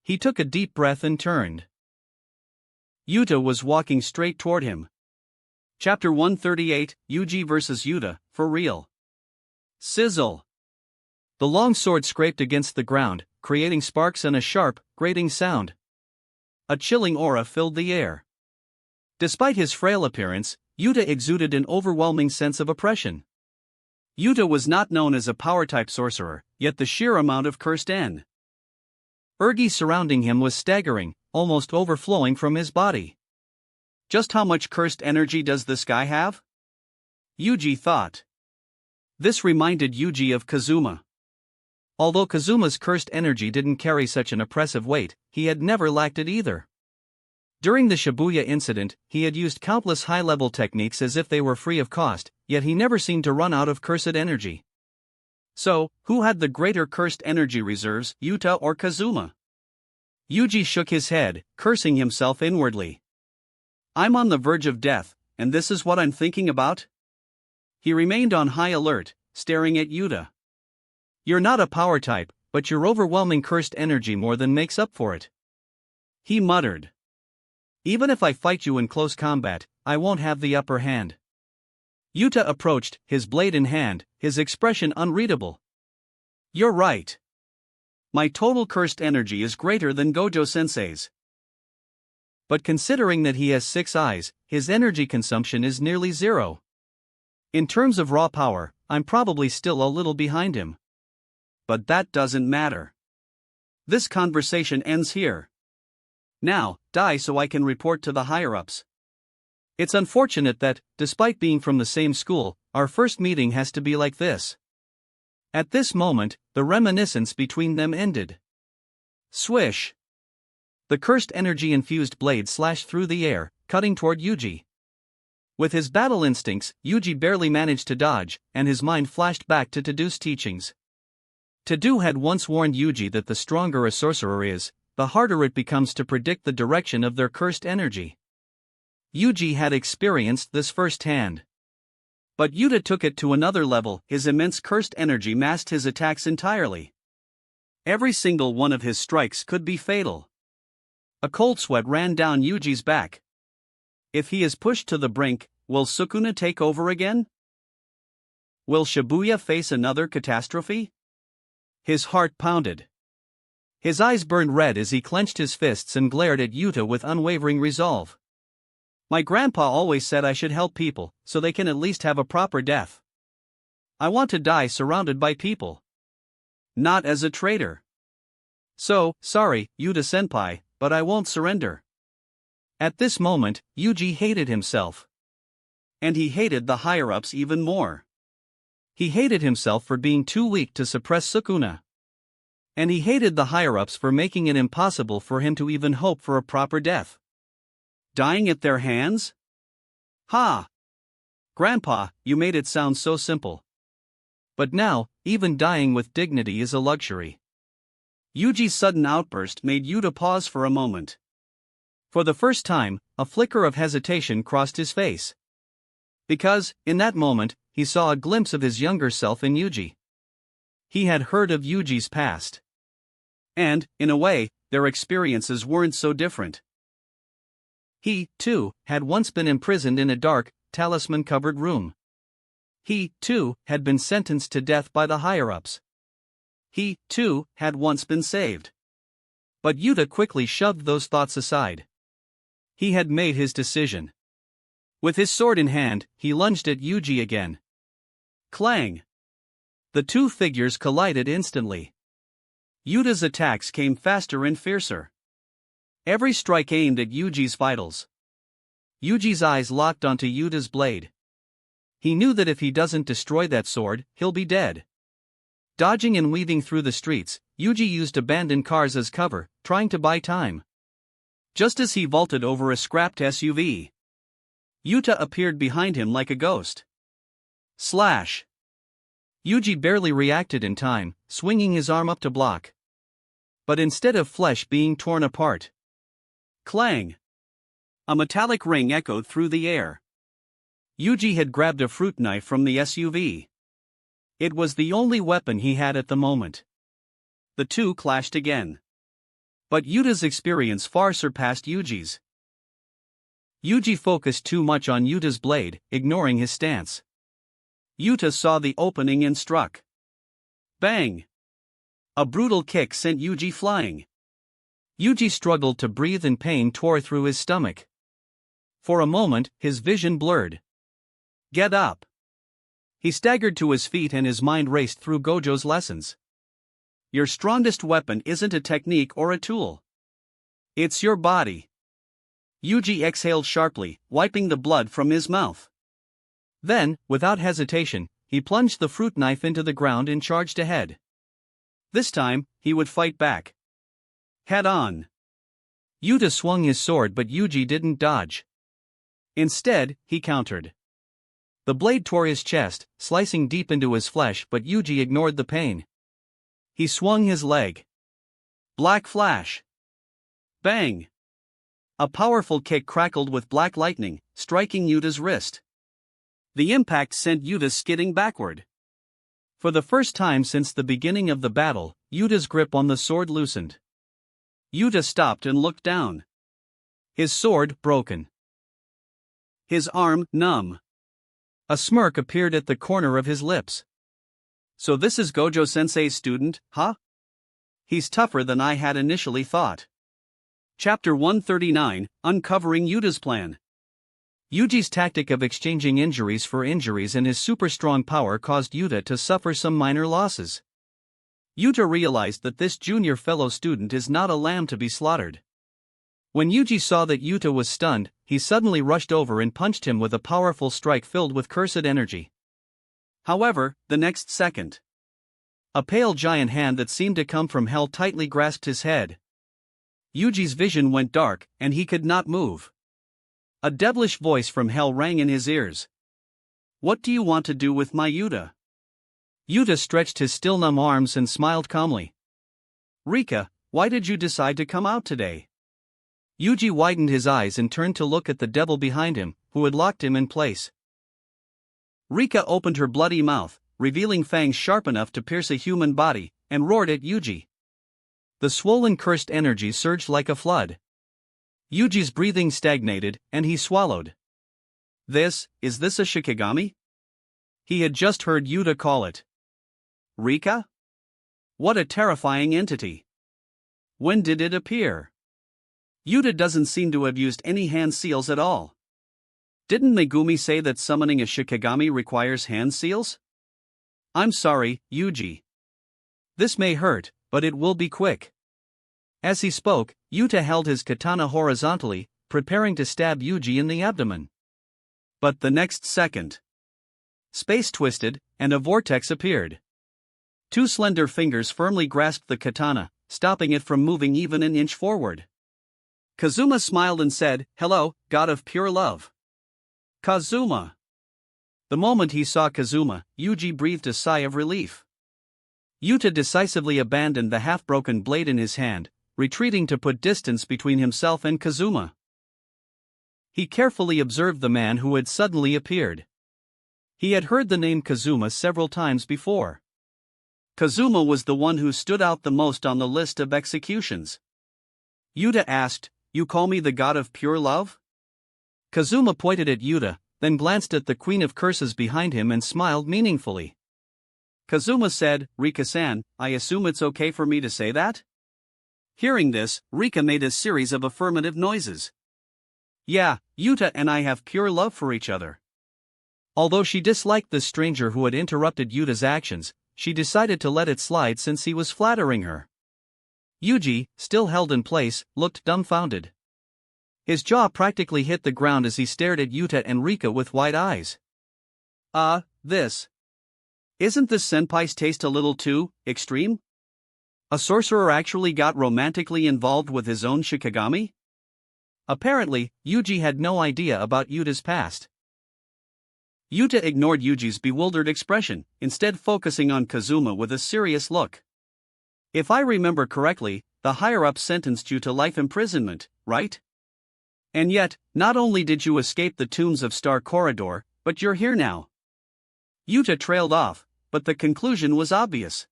He took a deep breath and turned. Yuta was walking straight toward him. Chapter 138, Yuji vs. Yuta, for real. Sizzle! The long sword scraped against the ground, creating sparks and a sharp, grating sound. A chilling aura filled the air. Despite his frail appearance, Yuta exuded an overwhelming sense of oppression. Yuta was not known as a power-type sorcerer, yet the sheer amount of cursed Ergi surrounding him was staggering, almost overflowing from his body. Just how much cursed energy does this guy have? Yuji thought. This reminded Yuji of Kazuma. Although Kazuma's cursed energy didn't carry such an oppressive weight, he had never lacked it either. During the Shibuya incident, he had used countless high-level techniques as if they were free of cost, yet he never seemed to run out of cursed energy. So, who had the greater cursed energy reserves, Yuta or Kazuma? Yuji shook his head, cursing himself inwardly. I'm on the verge of death, and this is what I'm thinking about? He remained on high alert, staring at Yuta. You're not a power type, but your overwhelming cursed energy more than makes up for it. He muttered. Even if I fight you in close combat, I won't have the upper hand. Yuta approached, his blade in hand, his expression unreadable. You're right. My total cursed energy is greater than Gojo-sensei's. But considering that he has 6 eyes, his energy consumption is nearly 0. In terms of raw power, I'm probably still a little behind him. But that doesn't matter. This conversation ends here. Now, die so I can report to the higher-ups. It's unfortunate that, despite being from the same school, our first meeting has to be like this. At this moment, the reminiscence between them ended. Swish! The cursed energy-infused blade slashed through the air, cutting toward Yuji. With his battle instincts, Yuji barely managed to dodge, and his mind flashed back to Tadu's teachings. Tadu had once warned Yuji that the stronger a sorcerer is, the harder it becomes to predict the direction of their cursed energy. Yuji had experienced this firsthand. But Yuta took it to another level. His immense cursed energy masked his attacks entirely. Every single one of his strikes could be fatal. A cold sweat ran down Yuji's back. If he is pushed to the brink, will Sukuna take over again? Will Shibuya face another catastrophe? His heart pounded. His eyes burned red as he clenched his fists and glared at Yuta with unwavering resolve. My grandpa always said I should help people, so they can at least have a proper death. I want to die surrounded by people. Not as a traitor. So, sorry, Yuta-senpai, but I won't surrender. At this moment, Yuji hated himself. And he hated the higher-ups even more. He hated himself for being too weak to suppress Sukuna. And he hated the higher-ups for making it impossible for him to even hope for a proper death. Dying at their hands? Ha! Grandpa, you made it sound so simple. But now, even dying with dignity is a luxury. Yuji's sudden outburst made Yuta pause for a moment. For the first time, a flicker of hesitation crossed his face. Because, in that moment, he saw a glimpse of his younger self in Yuji. He had heard of Yuji's past. And, in a way, their experiences weren't so different. He, too, had once been imprisoned in a dark, talisman-covered room. He, too, had been sentenced to death by the higher-ups. He, too, had once been saved. But Yuta quickly shoved those thoughts aside. He had made his decision. With his sword in hand, he lunged at Yuji again. Clang! The two figures collided instantly. Yuta's attacks came faster and fiercer. Every strike aimed at Yuji's vitals. Yuji's eyes locked onto Yuta's blade. He knew that if he doesn't destroy that sword, he'll be dead. Dodging and weaving through the streets, Yuji used abandoned cars as cover, trying to buy time. Just as he vaulted over a scrapped SUV, Yuta appeared behind him like a ghost. Slash! Yuji barely reacted in time, swinging his arm up to block. But instead of flesh being torn apart, clang! A metallic ring echoed through the air. Yuji had grabbed a fruit knife from the SUV. It was the only weapon he had at the moment. The two clashed again. But Yuta's experience far surpassed Yuji's. Yuji focused too much on Yuta's blade, ignoring his stance. Yuta saw the opening and struck. Bang! A brutal kick sent Yuji flying. Yuji struggled to breathe and pain tore through his stomach. For a moment, his vision blurred. Get up! He staggered to his feet and his mind raced through Gojo's lessons. Your strongest weapon isn't a technique or a tool. It's your body. Yuji exhaled sharply, wiping the blood from his mouth. Then, without hesitation, he plunged the fruit knife into the ground and charged ahead. This time, he would fight back. Head on. Yuta swung his sword, but Yuji didn't dodge. Instead, he countered. The blade tore his chest, slicing deep into his flesh, but Yuji ignored the pain. He swung his leg. Black flash. Bang! A powerful kick crackled with black lightning, striking Yuta's wrist. The impact sent Yuta skidding backward. For the first time since the beginning of the battle, Yuta's grip on the sword loosened. Yuta stopped and looked down. His sword broken. His arm numb. A smirk appeared at the corner of his lips. So this is Gojo-sensei's student, huh? He's tougher than I had initially thought. Chapter 139, Uncovering Yuta's Plan. Yuji's tactic of exchanging injuries for injuries and his super strong power caused Yuta to suffer some minor losses. Yuta realized that this junior fellow student is not a lamb to be slaughtered. When Yuji saw that Yuta was stunned, he suddenly rushed over and punched him with a powerful strike filled with cursed energy. However, the next second, a pale giant hand that seemed to come from hell tightly grasped his head. Yuji's vision went dark, and he could not move. A devilish voice from hell rang in his ears. What do you want to do with my Yuta? Yuta stretched his still numb arms and smiled calmly. Rika, why did you decide to come out today? Yuji widened his eyes and turned to look at the devil behind him, who had locked him in place. Rika opened her bloody mouth, revealing fangs sharp enough to pierce a human body, and roared at Yuji. The swollen cursed energy surged like a flood. Yuji's breathing stagnated, and he swallowed. Is this a Shikigami? He had just heard Yuta call it. Rika? What a terrifying entity. When did it appear? Yuta doesn't seem to have used any hand seals at all. Didn't Megumi say that summoning a Shikigami requires hand seals? I'm sorry, Yuji. This may hurt, but it will be quick. As he spoke, Yuta held his katana horizontally, preparing to stab Yuji in the abdomen. But the next second, space twisted, and a vortex appeared. Two slender fingers firmly grasped the katana, stopping it from moving even an inch forward. Kazuma smiled and said, "Hello, god of pure love." Kazuma. The moment he saw Kazuma, Yuji breathed a sigh of relief. Yuta decisively abandoned the half-broken blade in his hand, retreating to put distance between himself and Kazuma. He carefully observed the man who had suddenly appeared. He had heard the name Kazuma several times before. Kazuma was the one who stood out the most on the list of executions. Yuta asked, "You call me the god of pure love?" Kazuma pointed at Yuta, then glanced at the Queen of Curses behind him and smiled meaningfully. Kazuma said, "Rika-san, I assume it's okay for me to say that?" Hearing this, Rika made a series of affirmative noises. Yeah, Yuta and I have pure love for each other. Although she disliked the stranger who had interrupted Yuta's actions, she decided to let it slide since he was flattering her. Yuji, still held in place, looked dumbfounded. His jaw practically hit the ground as he stared at Yuta and Rika with wide eyes. Isn't this senpai's taste a little too extreme? A sorcerer actually got romantically involved with his own Shikigami? Apparently, Yuji had no idea about Yuta's past. Yuta ignored Yuji's bewildered expression, instead focusing on Kazuma with a serious look. If I remember correctly, the higher-ups sentenced you to life imprisonment, right? And yet, not only did you escape the tombs of Star Corridor, but you're here now. Yuta trailed off, but the conclusion was obvious.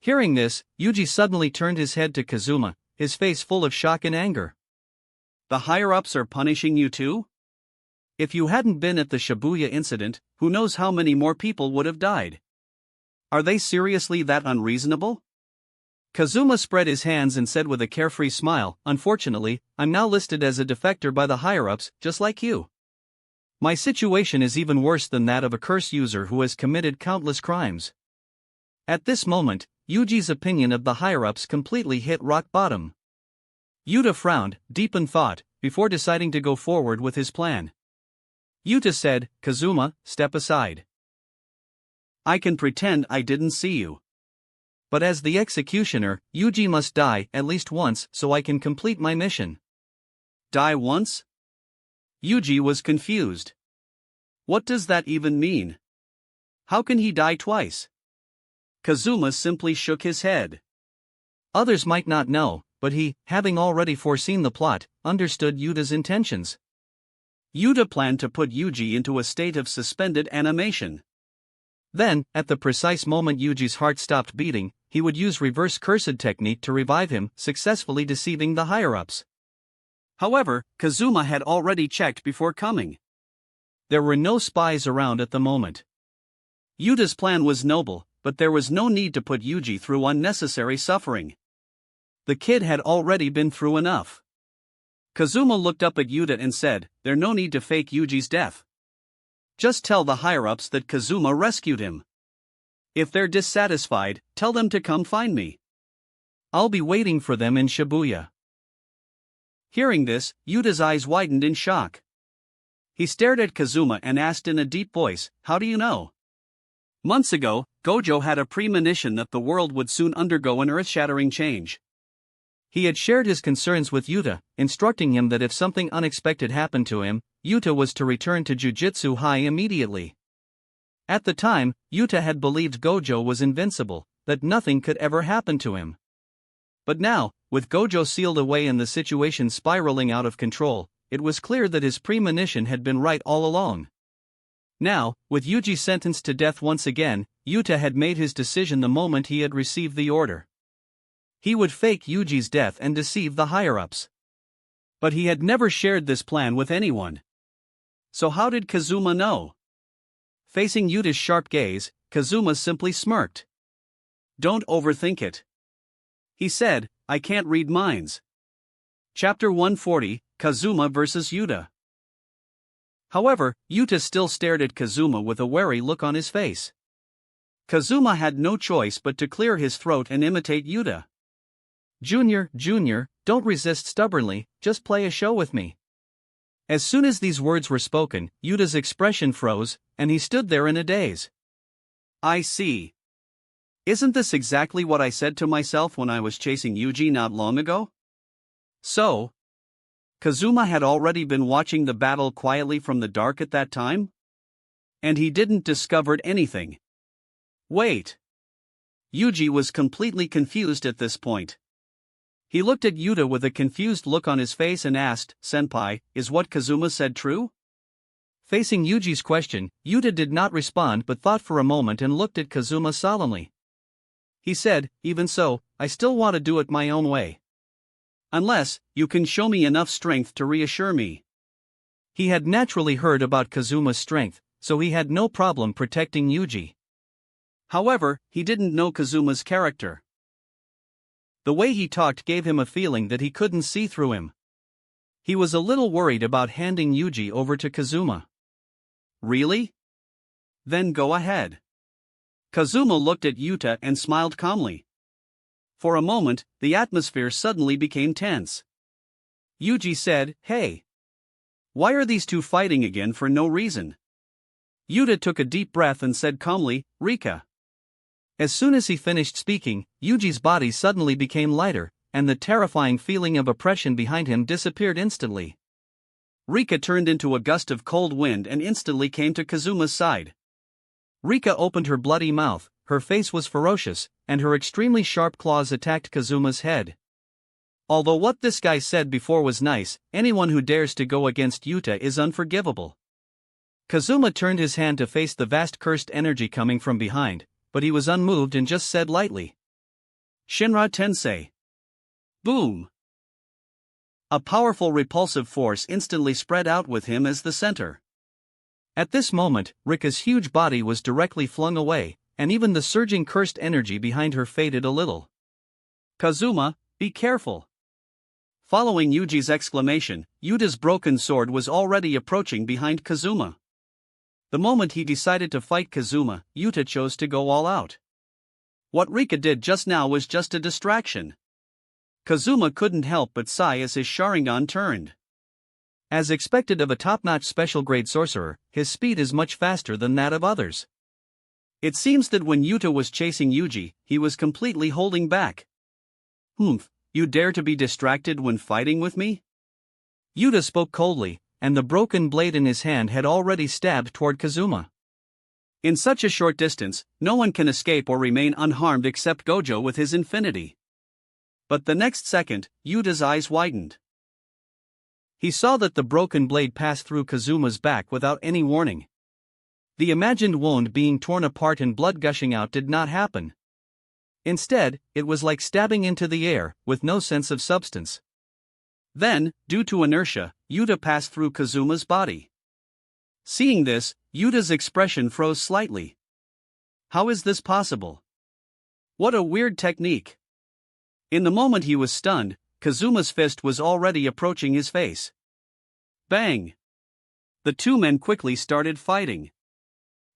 Hearing this, Yuji suddenly turned his head to Kazuma, his face full of shock and anger. The higher-ups are punishing you too? If you hadn't been at the Shibuya incident, who knows how many more people would have died? Are they seriously that unreasonable? Kazuma spread his hands and said with a carefree smile, "Unfortunately, I'm now listed as a defector by the higher-ups, just like you. My situation is even worse than that of a curse user who has committed countless crimes." At this moment, Yuji's opinion of the higher-ups completely hit rock bottom. Yuta frowned, deep in thought, before deciding to go forward with his plan. Yuta said, "Kazuma, step aside. I can pretend I didn't see you. But as the executioner, Yuji must die at least once so I can complete my mission." Die once? Yuji was confused. What does that even mean? How can he die twice? Kazuma simply shook his head. Others might not know, but he, having already foreseen the plot, understood Yuta's intentions. Yuta planned to put Yuji into a state of suspended animation. Then, at the precise moment Yuji's heart stopped beating, he would use reverse cursed technique to revive him, successfully deceiving the higher-ups. However, Kazuma had already checked before coming. There were no spies around at the moment. Yuta's plan was noble, but there was no need to put Yuji through unnecessary suffering. The kid had already been through enough. Kazuma looked up at Yuta and said, "There's no need to fake Yuji's death. Just tell the higher-ups that Kazuma rescued him. If they're dissatisfied, tell them to come find me. I'll be waiting for them in Shibuya." Hearing this, Yuta's eyes widened in shock. He stared at Kazuma and asked in a deep voice, "How do you know?" Months ago, Gojo had a premonition that the world would soon undergo an earth-shattering change. He had shared his concerns with Yuta, instructing him that if something unexpected happened to him, Yuta was to return to Jujutsu High immediately. At the time, Yuta had believed Gojo was invincible, that nothing could ever happen to him. But now, with Gojo sealed away and the situation spiraling out of control, it was clear that his premonition had been right all along. Now, with Yuji sentenced to death once again, Yuta had made his decision the moment he had received the order. He would fake Yuji's death and deceive the higher-ups. But he had never shared this plan with anyone. So how did Kazuma know? Facing Yuta's sharp gaze, Kazuma simply smirked. "Don't overthink it," he said. "I can't read minds." Chapter 140, Kazuma vs. Yuta. However, Yuta still stared at Kazuma with a wary look on his face. Kazuma had no choice but to clear his throat and imitate Yuta. Junior, don't resist stubbornly, just play a show with me." As soon as these words were spoken, Yuta's expression froze, and he stood there in a daze. "I see. Isn't this exactly what I said to myself when I was chasing Yuji not long ago?" So, Kazuma had already been watching the battle quietly from the dark at that time? And he didn't discover anything. Wait. Yuji was completely confused at this point. He looked at Yuta with a confused look on his face and asked, "Senpai, is what Kazuma said true?" Facing Yuji's question, Yuta did not respond but thought for a moment and looked at Kazuma solemnly. He said, "Even so, I still want to do it my own way. Unless, you can show me enough strength to reassure me." He had naturally heard about Kazuma's strength, so he had no problem protecting Yuji. However, he didn't know Kazuma's character. The way he talked gave him a feeling that he couldn't see through him. He was a little worried about handing Yuji over to Kazuma. "Really? Then go ahead." Kazuma looked at Yuta and smiled calmly. For a moment, the atmosphere suddenly became tense. Yuji said, "Hey. Why are these two fighting again for no reason?" Yuta took a deep breath and said calmly, "Rika." As soon as he finished speaking, Yuji's body suddenly became lighter, and the terrifying feeling of oppression behind him disappeared instantly. Rika turned into a gust of cold wind and instantly came to Kazuma's side. Rika opened her bloody mouth, her face was ferocious, and her extremely sharp claws attacked Kazuma's head. Although what this guy said before was nice, anyone who dares to go against Yuta is unforgivable. Kazuma turned his hand to face the vast cursed energy coming from behind, but he was unmoved and just said lightly, "Shinra Tensei." Boom! A powerful repulsive force instantly spread out with him as the center. At this moment, Rika's huge body was directly flung away, and even the surging cursed energy behind her faded a little. "Kazuma, be careful." Following Yuji's exclamation, Yuta's broken sword was already approaching behind Kazuma. The moment he decided to fight Kazuma, Yuta chose to go all out. What Rika did just now was just a distraction. Kazuma couldn't help but sigh as his Sharingan turned. As expected of a top-notch special-grade sorcerer, his speed is much faster than that of others. It seems that when Yuta was chasing Yuji, he was completely holding back. "Humph, you dare to be distracted when fighting with me?" Yuta spoke coldly, and the broken blade in his hand had already stabbed toward Kazuma. In such a short distance, no one can escape or remain unharmed except Gojo with his infinity. But the next second, Yuta's eyes widened. He saw that the broken blade passed through Kazuma's back without any warning. The imagined wound being torn apart and blood gushing out did not happen. Instead, it was like stabbing into the air, with no sense of substance. Then, due to inertia, Yuta passed through Kazuma's body. Seeing this, Yuta's expression froze slightly. How is this possible? What a weird technique. In the moment he was stunned, Kazuma's fist was already approaching his face. Bang! The two men quickly started fighting.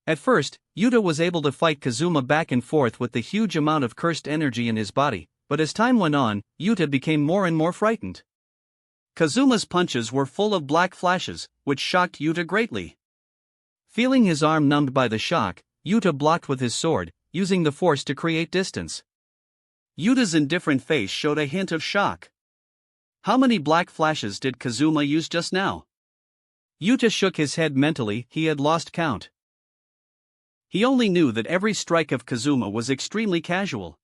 At first, Yuta was able to fight Kazuma back and forth with the huge amount of cursed energy in his body, but as time went on, Yuta became more and more frightened. Kazuma's punches were full of black flashes, which shocked Yuta greatly. Feeling his arm numbed by the shock, Yuta blocked with his sword, using the force to create distance. Yuta's indifferent face showed a hint of shock. How many black flashes did Kazuma use just now? Yuta shook his head mentally, he had lost count. He only knew that every strike of Kazuma was extremely casual.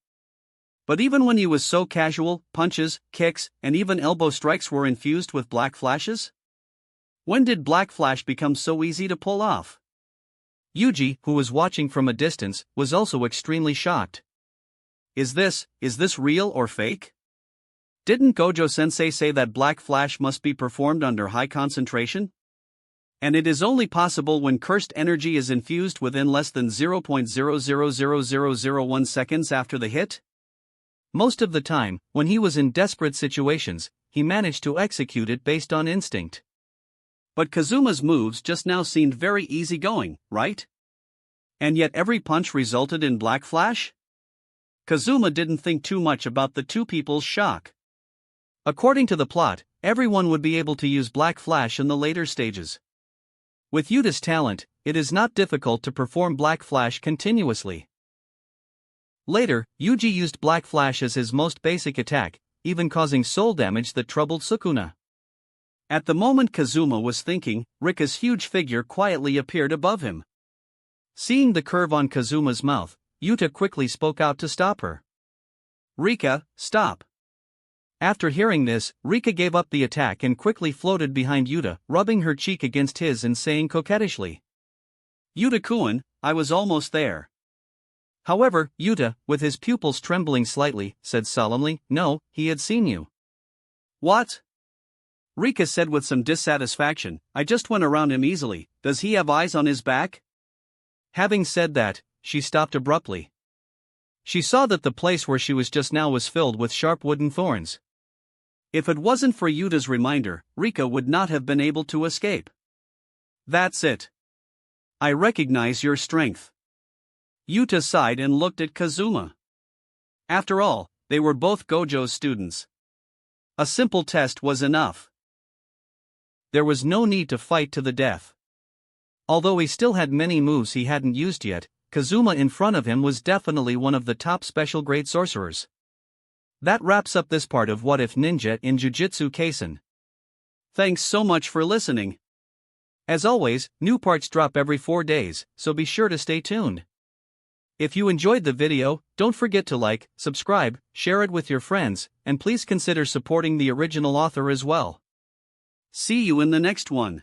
But even when he was so casual, punches, kicks, and even elbow strikes were infused with black flashes? When did Black Flash become so easy to pull off? Yuji, who was watching from a distance, was also extremely shocked. Is this real or fake? Didn't Gojo-sensei say that Black Flash must be performed under high concentration? And it is only possible when cursed energy is infused within less than 0.000001 seconds after the hit? Most of the time, when he was in desperate situations, he managed to execute it based on instinct. But Kazuma's moves just now seemed very easygoing, right? And yet every punch resulted in Black Flash? Kazuma didn't think too much about the two people's shock. According to the plot, everyone would be able to use Black Flash in the later stages. With Yuta's talent, it is not difficult to perform Black Flash continuously. Later, Yuji used Black Flash as his most basic attack, even causing soul damage that troubled Sukuna. At the moment Kazuma was thinking, Rika's huge figure quietly appeared above him. Seeing the curve on Kazuma's mouth, Yuta quickly spoke out to stop her. "Rika, stop." After hearing this, Rika gave up the attack and quickly floated behind Yuta, rubbing her cheek against his and saying coquettishly, "Yuta-kun, I was almost there." However, Yuta, with his pupils trembling slightly, said solemnly, "No, he had seen you." "What?" Rika said with some dissatisfaction, "I just went around him easily, does he have eyes on his back?" Having said that, she stopped abruptly. She saw that the place where she was just now was filled with sharp wooden thorns. If it wasn't for Yuta's reminder, Rika would not have been able to escape. "That's it. I recognize your strength." Yuta sighed and looked at Kazuma. After all, they were both Gojo's students. A simple test was enough. There was no need to fight to the death. Although he still had many moves he hadn't used yet, Kazuma in front of him was definitely one of the top special grade sorcerers. That wraps up this part of What If Ninja in Jujutsu Kaisen. Thanks so much for listening. As always, new parts drop every 4 days, so be sure to stay tuned. If you enjoyed the video, don't forget to like, subscribe, share it with your friends, and please consider supporting the original author as well. See you in the next one.